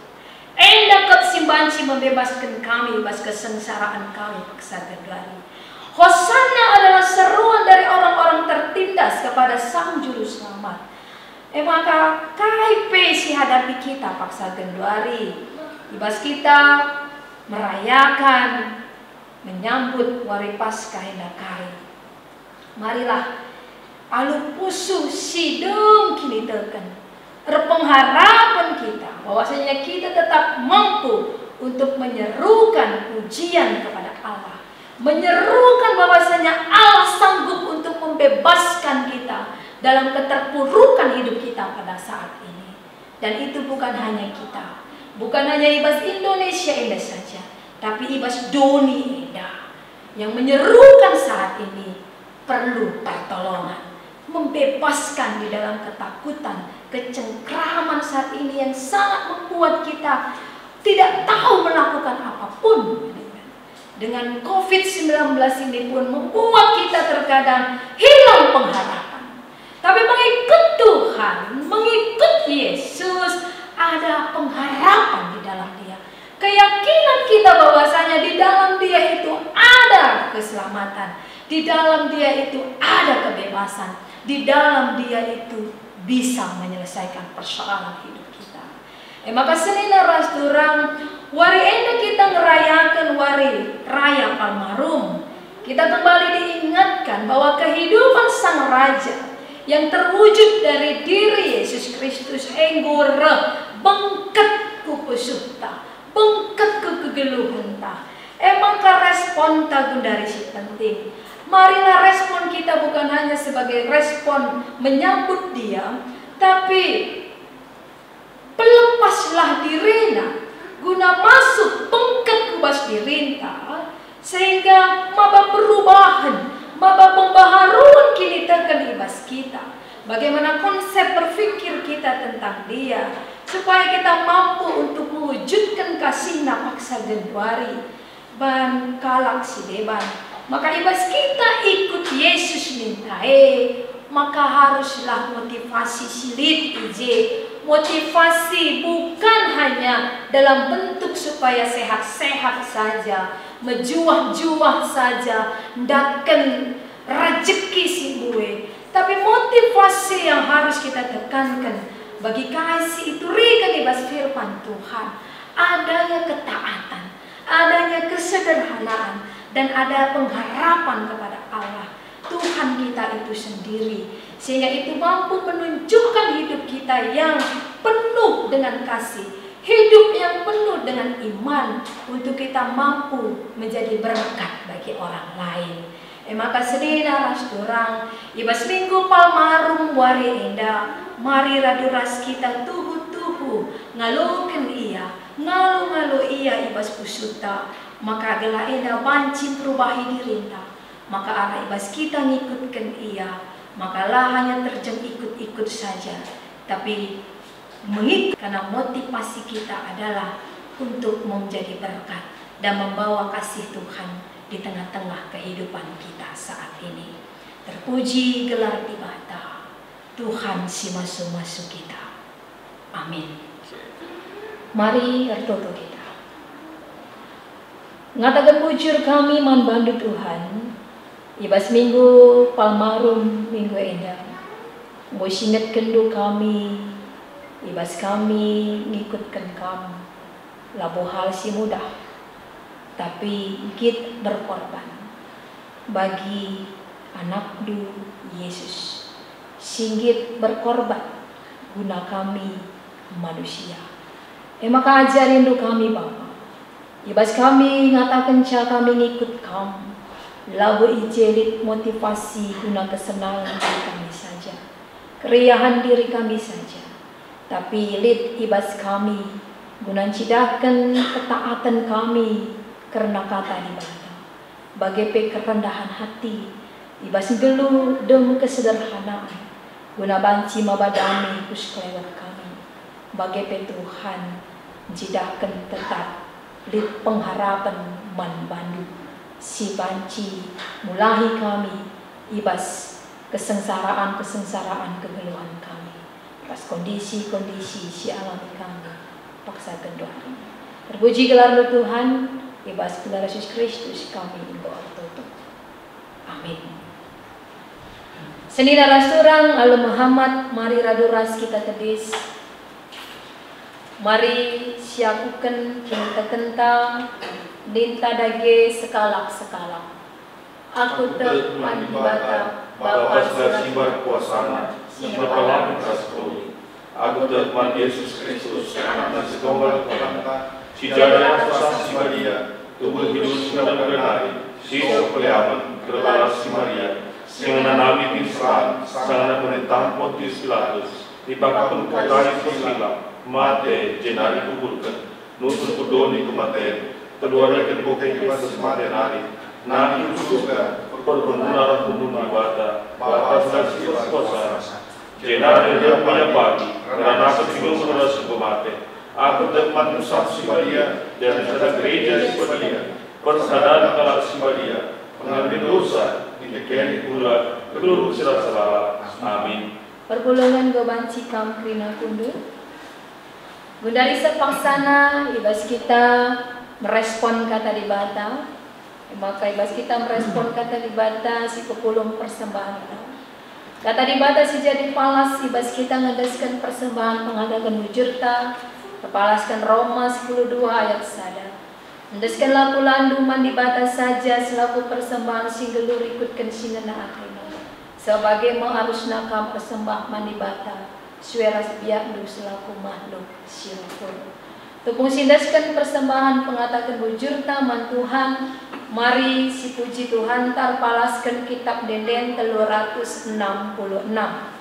Enda Simbanci membebaskan kami bas kesengsaraan kami paksa gedari. Hosanna adalah seruan dari orang-orang tertindas kepada Sang Juru Selamat. Maka KIP si hadapi kita paksa genduari. Ibas kita merayakan, menyambut Wari Paskah Hendakari. Marilah alu pusu sidung kini teken. Pengharapan kita bahwasanya kita tetap mampu untuk menyerukan pujian kepada Allah, menyerukan bahwasanya Allah sanggup untuk membebaskan kita dalam keterpurukan hidup kita pada saat ini. Dan itu bukan hanya kita, bukan hanya Ibas Indonesia Enda saja, tapi Ibas Doni Enda yang menyerukan saat ini perlu pertolongan, membebaskan di dalam ketakutan, kecengkraman saat ini yang sangat membuat kita tidak tahu melakukan apapun. Dengan COVID-19 ini pun membuat kita terkadang hilang pengharapan. Tapi mengikut Tuhan, mengikut Yesus, ada pengharapan di dalam Dia. Keyakinan kita bahwasanya di dalam Dia itu ada keselamatan, di dalam Dia itu ada kebebasan, di dalam Dia itu bisa menyelesaikan persoalan hidup kita. Maka senina ras durang wari enda kita ngerayakan wari raya Palmarum. Kita kembali diingatkan bahwa kehidupan Sang Raja yang terwujud dari diri Yesus Kristus enggore bengket ku pesukta, bengket ku kegeluhenta. Maka respon tagun dari si penting. Marilah respon kita bukan hanya sebagai respon menyambut Dia, tapi pelepaslah dirina guna masuk pengket kubas dirinta, sehingga maba perubahan, maba pembaharuan kini tekan ibas kita. Bagaimana konsep berpikir kita tentang Dia, supaya kita mampu untuk mewujudkan kasihna paksa genduari ban kalak si deban. Maka ibas kita ikut Yesus mintae, maka haruslah motivasi silit ije. Motivasi bukan hanya dalam bentuk supaya sehat-sehat saja, menjuah-juah saja, ndaken rezeki si buwe. Tapi motivasi yang harus kita tekankan bagi kasih itu rikan ibas firman Tuhan. Adanya ketaatan, adanya kesederhanaan, dan ada pengharapan kepada Allah, Tuhan kita itu sendiri, sehingga itu mampu menunjukkan hidup kita yang penuh dengan kasih, hidup yang penuh dengan iman, untuk kita mampu menjadi berkat bagi orang lain. Maka sedina ras dorang ibas minggu Palmarum wari enda, mari raduras kita tuhu-tuhu ngaluken ia, ngalu-ngalu ia ibas pusuta. Maka gelah enda banci perubahi dirinta, maka arah ibas kita ngikutkan Ia, maka lah hanya terjeng ikut-ikut saja, tapi mengikut karena motivasi kita adalah untuk menjadi berkat dan membawa kasih Tuhan di tengah-tengah kehidupan kita saat ini. Terpuji gelar tibata Tuhan si masu-masu kita. Amin. Mari berdoa kita. Ngatakan bujur kami man bandu Tuhan, ibas minggu Palmarum minggu endah, mau singet kendu kami, ibas kami ngikutkan kamu, labu hal si mudah, tapi git berkorban bagi anak du Yesus, singgit berkorban guna kami manusia. Maka ajarin du kami Bapa. Ibas kami ngatakan kami ngikut kamu, labu ijelit motivasi guna kesenangan diri kami saja, keriahan diri kami saja, tapi lid ibas kami guna cidakan ketaatan kami karena kata dibata, bagai kerendahan hati, ibas gelu dem kesederhanaan, guna banci mabadami kus kelewat kami, bagai Tuhan cidakan tetap lid pengharapan man bandu, si banci mulahi kami ibas kesengsaraan kegeluhan kami, pas kondisi si alami kami paksa doa. Terpuji gelar Tuhan, ibas gelar Yesus Kristus kami doa tutup. Amin. Seni daras turang alu Muhammad, mari raduras kita tedis, mari siakukan kita kentang dinta dage sekalak-sekalak. Aku terman bata Bapa Sibar kuasana, Sibapalang Rasul. Aku terman Yesus Kristus, anak segala pelangka, si jaya kuasa si Maria, tubuh hidup sedang bernari, si peliaman, kerala si Maria, singanami pisan, sangat perintah Pontius Pilatus, dipakapun kekali sosial, mate jenari kuburkan, nutun kudoni kematian, keluarga kebukai kepada sematenari, nani surga, perbenar pembunuh bata, Bapa Sibar kuasa, jenari dia punya pagi, karena kesinggung menerus kematian. Aku teman saksi Maria dan saudara gereja si Maria, persadaran kalau si Maria, pengambil dosa, dikekeni pula, seluruh salah. Amin. Perpulungan gobanci kam krina kundu. Gundari sepaksana ibas kita merespon kata dibata, maka ibas kita merespon kata dibata si kepulung persembahan. Kata dibata si jadi palas ibas kita ngedeskan persembahan pengadakan wujurta, kepalaskan Roma 10:2 ayat sada. Mendeskanlah pulandu mandi batas saja selaku persembahan singgelur ikutkan singena akhirnya. Sebagai mengharusna kam persembah mandi bata, sueras biakdu selaku makhluk sirupur. Tepung sindaskan persembahan pengatakan bujur taman Tuhan, mari si puji Tuhan tarpalaskan kitab Denden 366.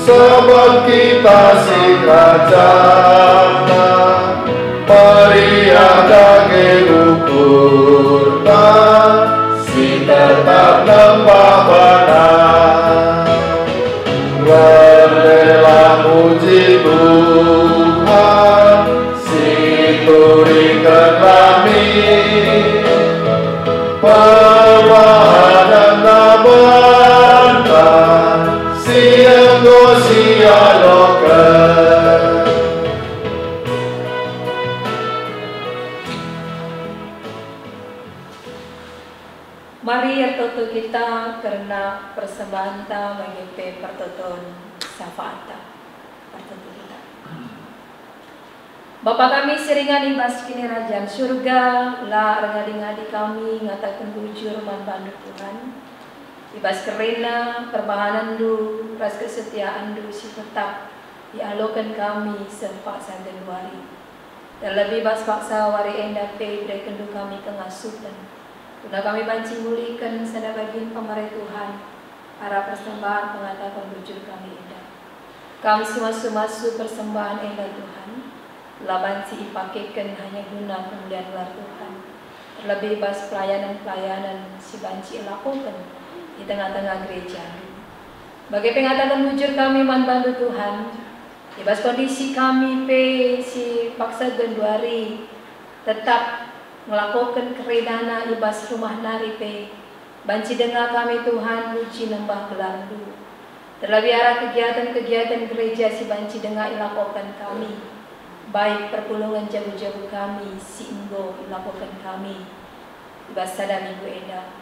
Sebab kita si kerajana, Maria dage ukurna, si tetap lembah benar. Rela muji Tuhan, si turikan kami, perlahan nabatan, si sialokan. Mari ertoto kita karena persembahan ta mengipe pertoton syafaat pertoto kita. Bapa kami seringan ibas kini rajaan surga, la ngadi-ngadi kami ngatakan bujur manbandu Tuhan. Ibas kerena perbahanan du, ras kesetiaan du si tetap dialokan kami sempak saden wari. Terlebih bas paksa wari endak pe kendu kami kengasutan. Guna kami banci mulikan sada bagian pamareh Tuhan, para persembahan pengatakan bujur kami indah. Kami sumasu persembahan indah Tuhan, telah banci ipakaikan hanya guna kemuliaan gelar Tuhan. Terlebih bas pelayanan-pelayanan si banci lakukan di tengah-tengah gereja. Bagi pengatakan bujur kami manbantu Tuhan, ibas kondisi kami si paksa genduari tetap melakukan keredana ibas rumah nari banci dengar kami Tuhan muji nembah gelandu. Terlebih arah kegiatan-kegiatan gereja si banci dengar ilakokan kami, baik perpulungan jauh-jauh kami si inggo ilakokan kami ibas sada minggu eda.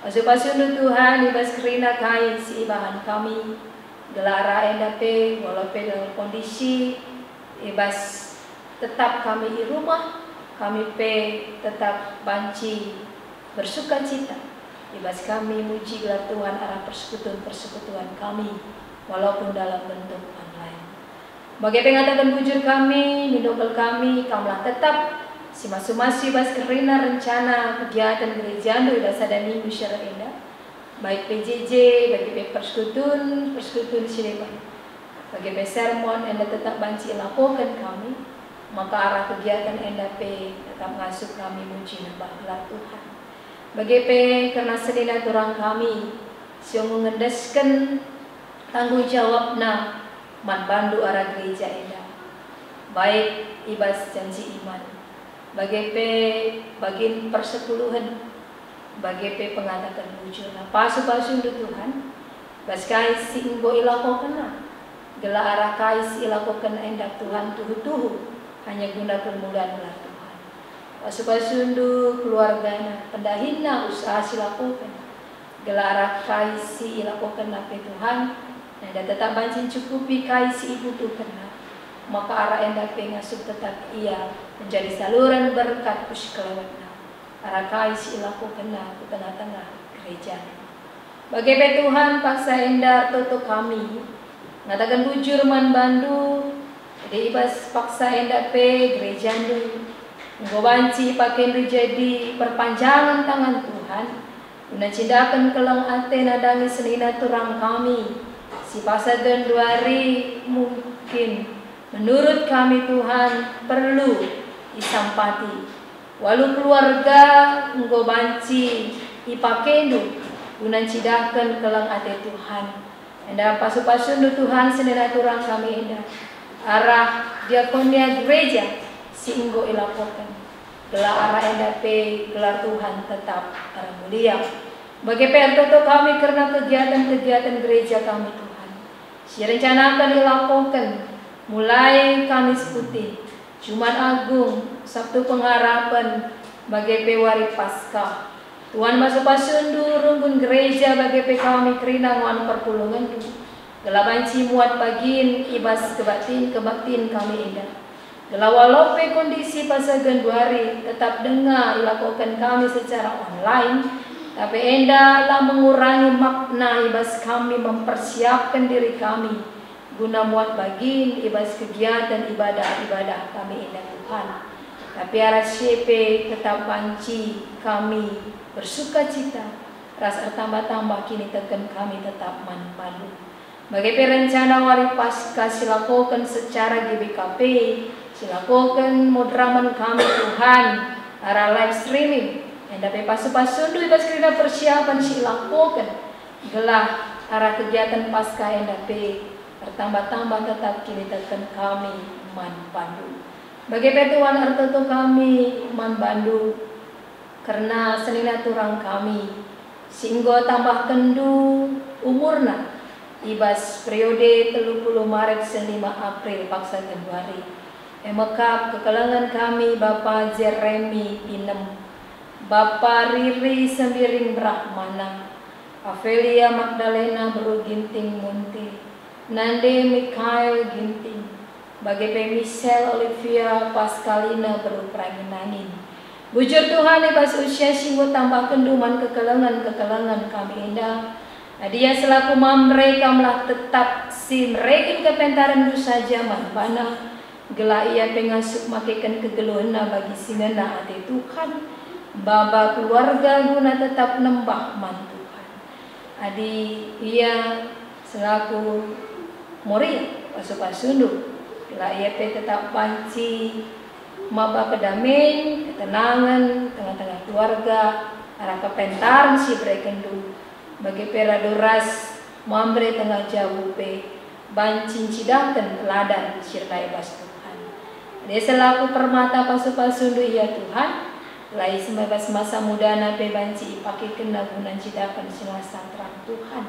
Pasu-pasundu Tuhan ibas kerina kai si ibahan kami gelara enda walaupun dalam kondisi ibas tetap kami di rumah, kami tetap banci bersuka cita. Ibas kami muji gelar Tuhan arah persekutuan kami walaupun dalam bentuk online. Bagi pengatakan bujur kami, midokal kami, kamulah tetap si masu-masu ibas kerina rencana kegiatan gereja ndo ibas ada minggu syara indah. Baik PJJ, bagi persekutuan silepan. Bagi sermon enda tetap banci lakukan kami, maka arah kegiatan enda tetap ngasuh kami muji nembah gelar Tuhan. Bagi karena sedina turang kami siang mengendaskan tanggung jawabna manbandu arah gereja enda. Baik ibas janji iman. Bagi bagian persepuluhan, bagi pengatakan bujur. Pasu-pasu Tuhan, bas kais si inggo ilakokan gela arah kais ilakokan endak Tuhan tuhu-tuhu hanya guna kemuliaan gelar Tuhan. Pasu-pasundu keluarganya pendahina usaha silakukan gela arah kais si ilakokan nape Tuhan dan tetap banci cukupi kais si ibu Tuhan, maka arah endak pengasuh tetap ia menjadi saluran berkat puskelawan arah kais ilakokan ke tengah-tengah gereja. Bagi Tuhan paksa endar toto kami ngatakan bujur manbandu jadi ibas paksa endar gereja ndu nggobanci pakai jadi perpanjangan tangan Tuhan guna cindakan kelang ate nadangi senina turang kami si paksa genduari mungkin menurut kami Tuhan perlu disampati walau keluarga nggobanci ipakendu guna cidakan kelang ate Tuhan enda pasu-pasundu Tuhan senina turang kami enda arah diakonia gereja si inggo ilakokan gelar arah enda gelar Tuhan tetap arah mulia bagi pertoto kami karena kegiatan-kegiatan gereja kami Tuhan si rencanakan ilakokan mulai Kamis Putih, Jumat Agung, Sabtu Pengharapan, bagi pewari Paskah. Tuhan pasu-pasundu rumpun gereja bagi kami kerina nguan perpulungan du. Gelabanci muat bagin ibas kebaktin kami indah. Gelawalope kondisi pasagan duari tetap dengar ilakokan kami secara online, tapi endah lah mengurangi makna ibas kami mempersiapkan diri kami guna muat bagin ibas kegiatan ibadah kami indah Tuhan. Tapi arah CP tetap banci kami bersuka cita, rasa tambah-tambah kini tekan kami tetap malu. Bagi perencana wari Paskah silakokan secara GBKP, silakokan modraman kami Tuhan, arah live streaming, yang dapat pasu-pasundu ibas kerina persiapan silakokan, gelah arah kegiatan Paskah yang dapat bertambah-tambah tetap kini tekan kami manpandu. Bagi petuan artoto kami manbandu, karena senina turang kami, singgo tambah kendu umurna, ibas periode 30 Maret 5 April paksa Januari. Emekap kekelangan kami Bapak Jeremy Pinem, Bapak Riri Sembiring Brahmana, Afelia Magdalena Bro Ginting Munti, Nande Mikhail Ginting, bagi Michelle Olivia Pascalina Bro Pranginanin. Bujur Tuhan ibas usia singgo tambah kenduman kekelangan kami indah. Dia selaku mamre kamlah tetap si mereka kepentaran du saja manpana gela ia pengasuh makikan kegeluhna bagi singena ate Tuhan baba keluarga guna tetap nembah man Tuhan. Adi ia selaku Moria pasu-pasundu bila ia tetap banci maba kedamaian, ketenangan tengah-tengah keluarga, arah kepentaran si brekendu bagi peraduras mambre tengah jauh pe bancin cidakan teladan sirkai bas Tuhan. Dia selaku permata pasu-pasundu ya Tuhan, lai semebas masa muda nape banci ipaki kena gunan cidakan sinasa terang Tuhan.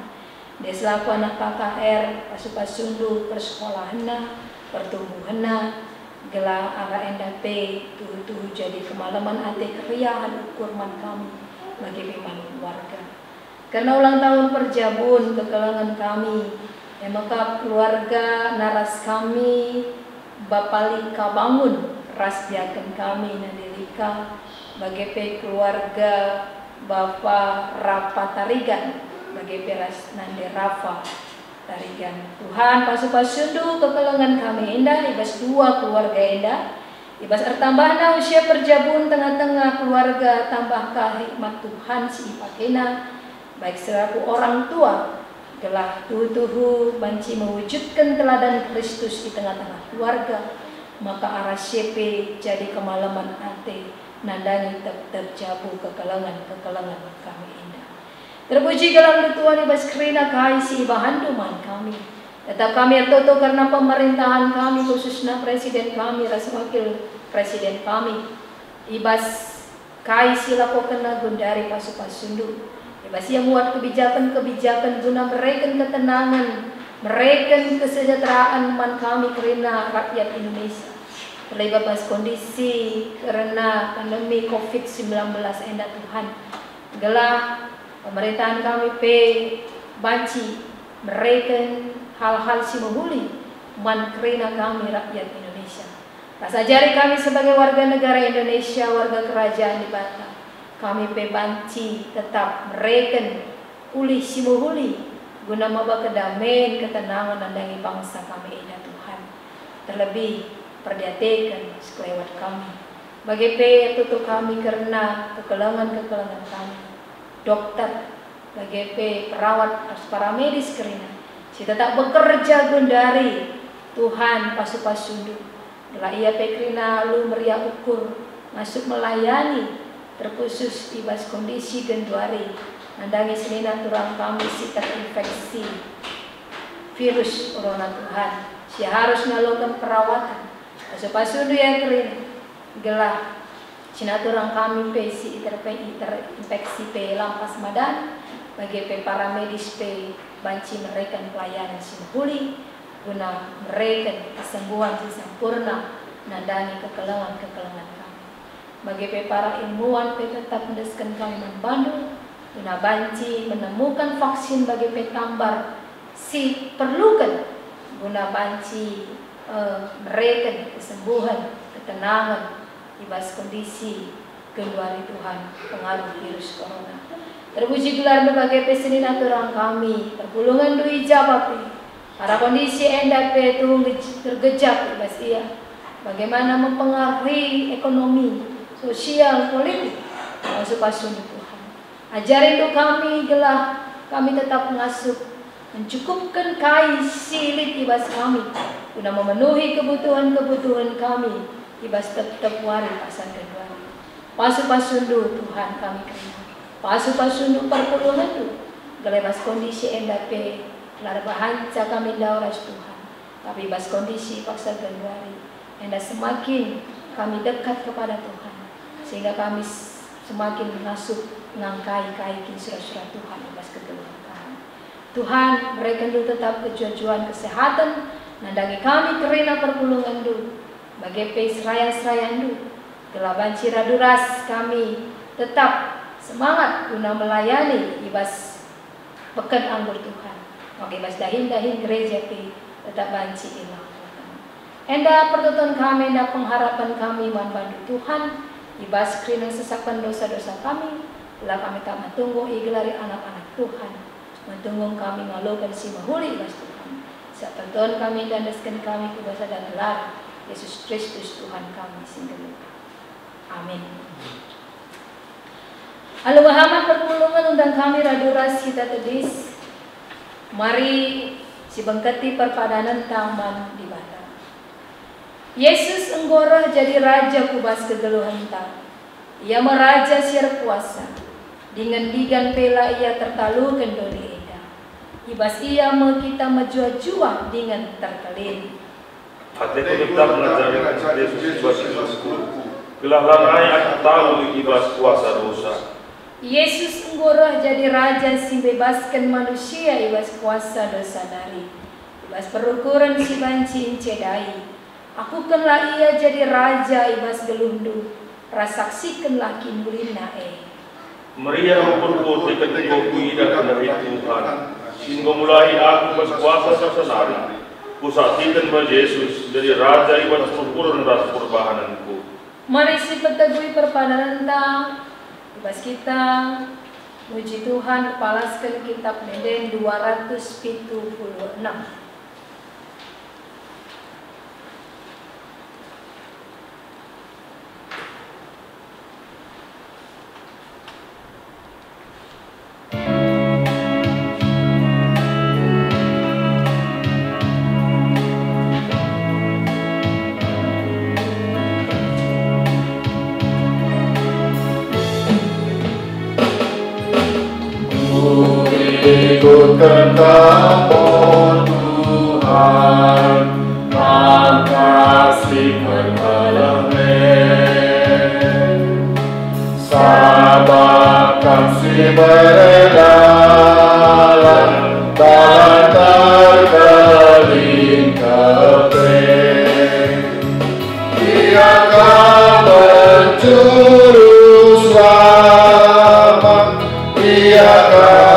Dia selaku anak KKR pasu-pasundu persekolahanna, pertumbuhanna, gelar arah endape tuh jadi kemalaman ate keriahan ukurman kami bagi piman keluarga. Karena ulang tahun perjabun kekelangan kami, maka keluarga naras kami bapalika bangun ras diakan kami nadelika bagi pe keluarga Bapa Rafa Tarigan bagi peras nande Rafa Tarigan. Tuhan pasu-pasundu kekelangan kami indah ibas dua keluarga indah ibas tambahna usia perjabun tengah-tengah keluarga tambahkah hikmat Tuhan si ipakena baik selaku orang tua telah tuhu banci mewujudkan teladan Kristus di tengah-tengah keluarga, maka arah CP jadi kemalaman ate nandangi tetap jabu kekelangan kami indah. Terpuji galang Tuhan ibas kerina kaisi bahanduman kami. Tetap kami toto karena pemerintahan kami khususnya presiden kami, ras wakil presiden kami. Ibas kaisi lako kena gundari pasu-pasundu. Ibas yang buat kebijakan-kebijakan guna mereka ketenangan, mereka kesejahteraan man kami karena rakyat Indonesia. Terlibat pas kondisi karena pandemi COVID-19 endah Tuhan. Gelah pemerintahan kami banci mereka hal-hal si menghuli man karena kami rakyat Indonesia. Pas ajari kami sebagai warga negara Indonesia, warga kerajaan di Batam. Kami banci tetap mereka ulih si menghuli guna maba kedamaian ketenangan nandangi bangsa kami indah Tuhan. Terlebih perdiatekan sekelewat kami. Bagi tutup kami karena kekelangan kami. Dokter, bagi perawat, paramedis karena si tetap bekerja gundari Tuhan pasu-pasundu. Bila ia pekrina lu meriah ukur masuk melayani terkhusus ibas kondisi genduari nandangi senina turang kami si terinfeksi virus corona Tuhan. Si harus melakukan perawatan. Pasu-pasundu yang kering gelah sinaturang kami si terinfeksi lampas madan bagi para medis banci mereka pelayanan sinhuli guna mereka kesembuhan si sempurna nandangi kekelangan kami. Bagi para ilmuwan tetap mendeskan kami membantu guna banci menemukan vaksin bagi tambar si perlukan guna banci mereka kesembuhan ketenangan ibas kondisi keluar Tuhan pengaruh virus corona. Terpuji gelar berbagai pesenin aturan kami perpulungan dui jabapi para kondisi endah itu tergejap ibas ia bagaimana mempengaruhi ekonomi sosial politik pasu-pasundu Tuhan. Ajarin tu kami gelah kami tetap mengasuh mencukupkan kai silit ibas kami guna memenuhi kebutuhan kami ibas tetap wari pasal kedua. Pasu-pasundu Tuhan kami kena. Pasu-pasundu perpuluhan tu gelebas kondisi endah lar bahanca kami dauras Tuhan. Tapi ibas kondisi paksa kedua endah semakin kami dekat kepada Tuhan. Sehingga kami semakin mengasuh ngangkai surat-surat Tuhan atas kegeluhan kami. Tuhan mereka dulu tetap kejujuan kesehatan nandangi kami kerina perpulungan dulu bagi serayan dulu gelaban ciraduras kami tetap semangat guna melayani ibas pekan anggur Tuhan maka ibas dahin gereja tetap banci ilang endah pertutuan kami endah pengharapan kami membantu Tuhan ibas kerina sesakan dosa-dosa kami, telah kami tak mentunggu igelari anak-anak Tuhan, mentunggu kami ngalukan si mahuli ibas Tuhan. Sepertuan kami dan desken kami kubasa dan gelar Yesus Kristus Tuhan kami singgeluka. Amin. Alu Muhammad perpulungan undang kami raduras kita tedis. Mari si bengketi perpadanan taman di Batam. Yesus enggorah jadi raja kubas kegeluhan tam. Ia meraja siar kuasa. Dengan digan pela ia tertalu kendoli eda. Ibas ia kita menjua-jua dengan terkelin. Hatiku tetap mengajari Yesus ibas-ibasku. Gelahlah aku tahu ibas kuasa dosa. Yesus enggorah jadi raja si bebaskan manusia ibas kuasa dosa dari. Ibas perukuran si banci incedai. Aku kenlah ia jadi raja ibas gelundu. Rasaksikanlah kinulina Maria rumpun putih ketika kuidah dari Tuhan. Hingga mulai aku berkuasa sesenari. Kusaksikan bahwa Yesus jadi raja ibas perukuran ras perbahananku. Mari si petegui perpadanan ibas kita muji Tuhan palaskan kitab Meden 276. Ikutkan kamu Tuhan, makasihkan elemen, sabarkan si berdalam, dan terkeling keping. Dia akan menjuru selamat, dia akan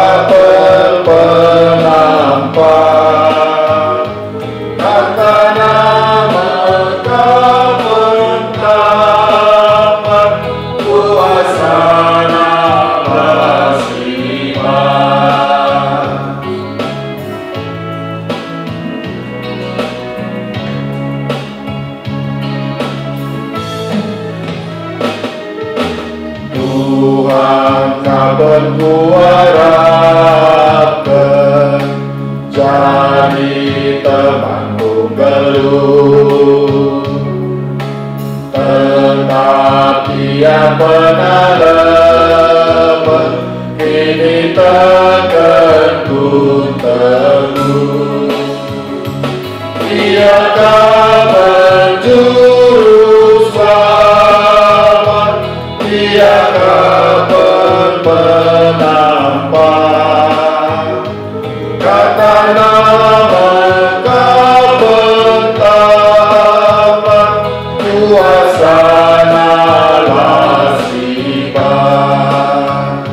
penampak, kata nama kebertaman, kuasa nama iman. Tuhan kabar kuharapkan jadi temanku geluh, tetapi yang pernah lepas kini tekanku teguh. Dia akan menjuru selamat, dia akan penampak, kata nama kebertaman, kuasa nalas iman.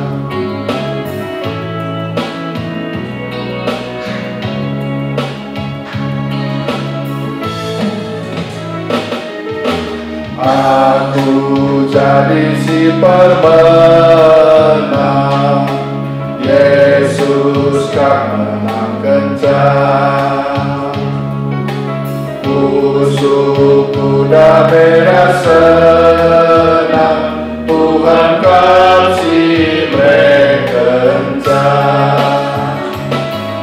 Aku jadi si pemenang, Yesus kan menang kencang. Usuk kuda merah senang, Tuhan kasih mereka kencang.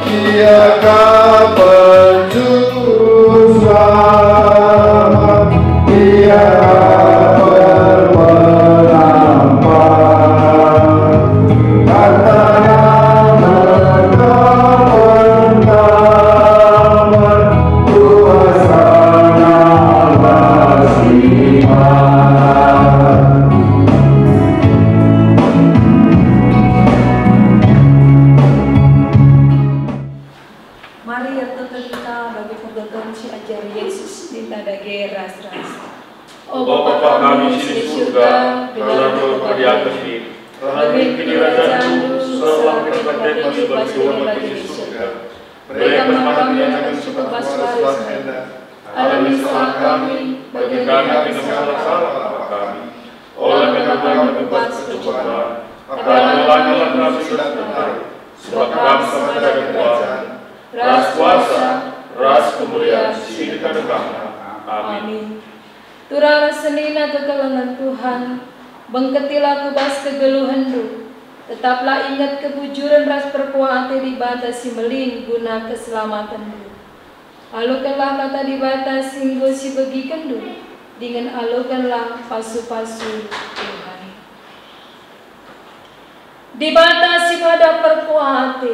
Dia akan penjuru selamat, dia akan penampak, kata nama kebertaman, kuasa nama iman. Mari ya kita bagi pergaulan si ajar Yesus di tadage ras-ras. Oh Bapa kami di surga, dalam roh di atas ini, kami kini rajamu, seolah kita masih berjuang bagi surga. Berikan kami yang suka baswaris, alami salah kami, bagi kami dengan salah kami. Oleh karena kami bebas bercobaan, apalagi kami sudah benar, sebab kami sama dari Tuhan. Ras kuasa, ras kemuliaan, sini kadang-kadang. Amin. Turara senina kegelengan Tuhan, bengketilah kubas kegeluhan du, Tetaplah ingat kebujuran ras perkuat dibatasi melin guna keselamatan. Alukanlah kata dibatasi gosi bagi kendu, dengan alukanlah pasu-pasu Tuhan. Dibatasi pada perkuat,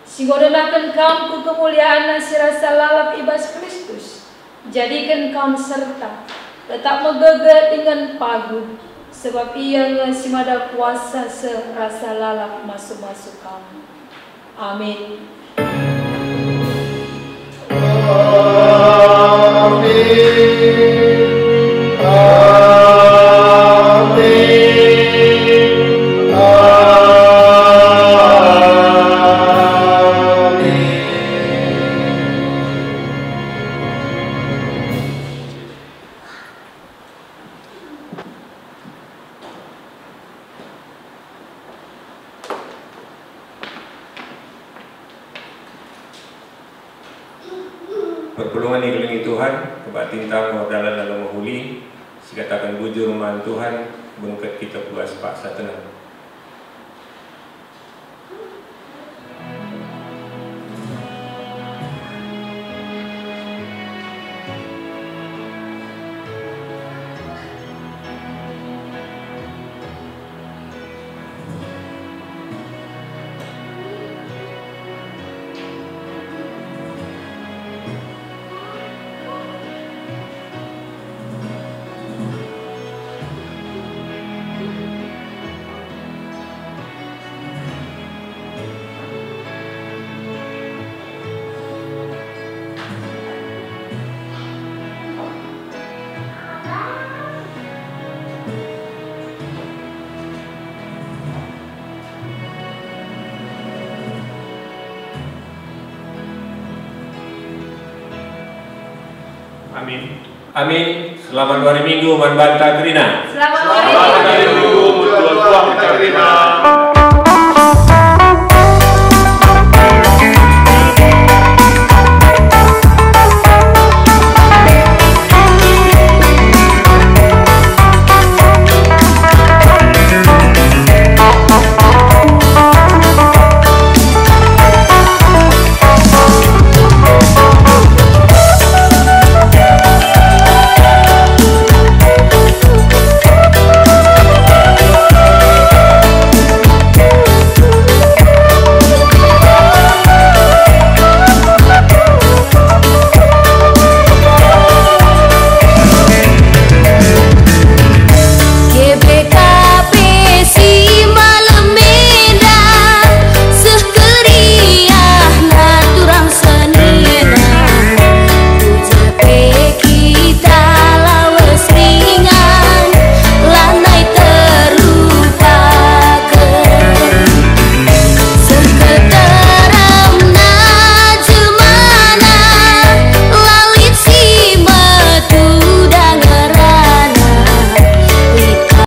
singgodenakan kamu kemuliaan sirasa lalap ibas Kristus. Jadikan kamu serta tetap megegah dengan pagu, sebab ia ngasih mada kuasa serasa lalap masuk-masuk kamu. Amin. Perpulungan dikelilingi Tuhan, kebatintang wardalan dalam mahuli, sikatakan bujur rumah Tuhan, bengket kita puas paksa tenang. Amin. Amin. Selamat hari Minggu, manbanta Krina. Selamat Selamat hari Minggu, Tuhan Tuhan kita terima.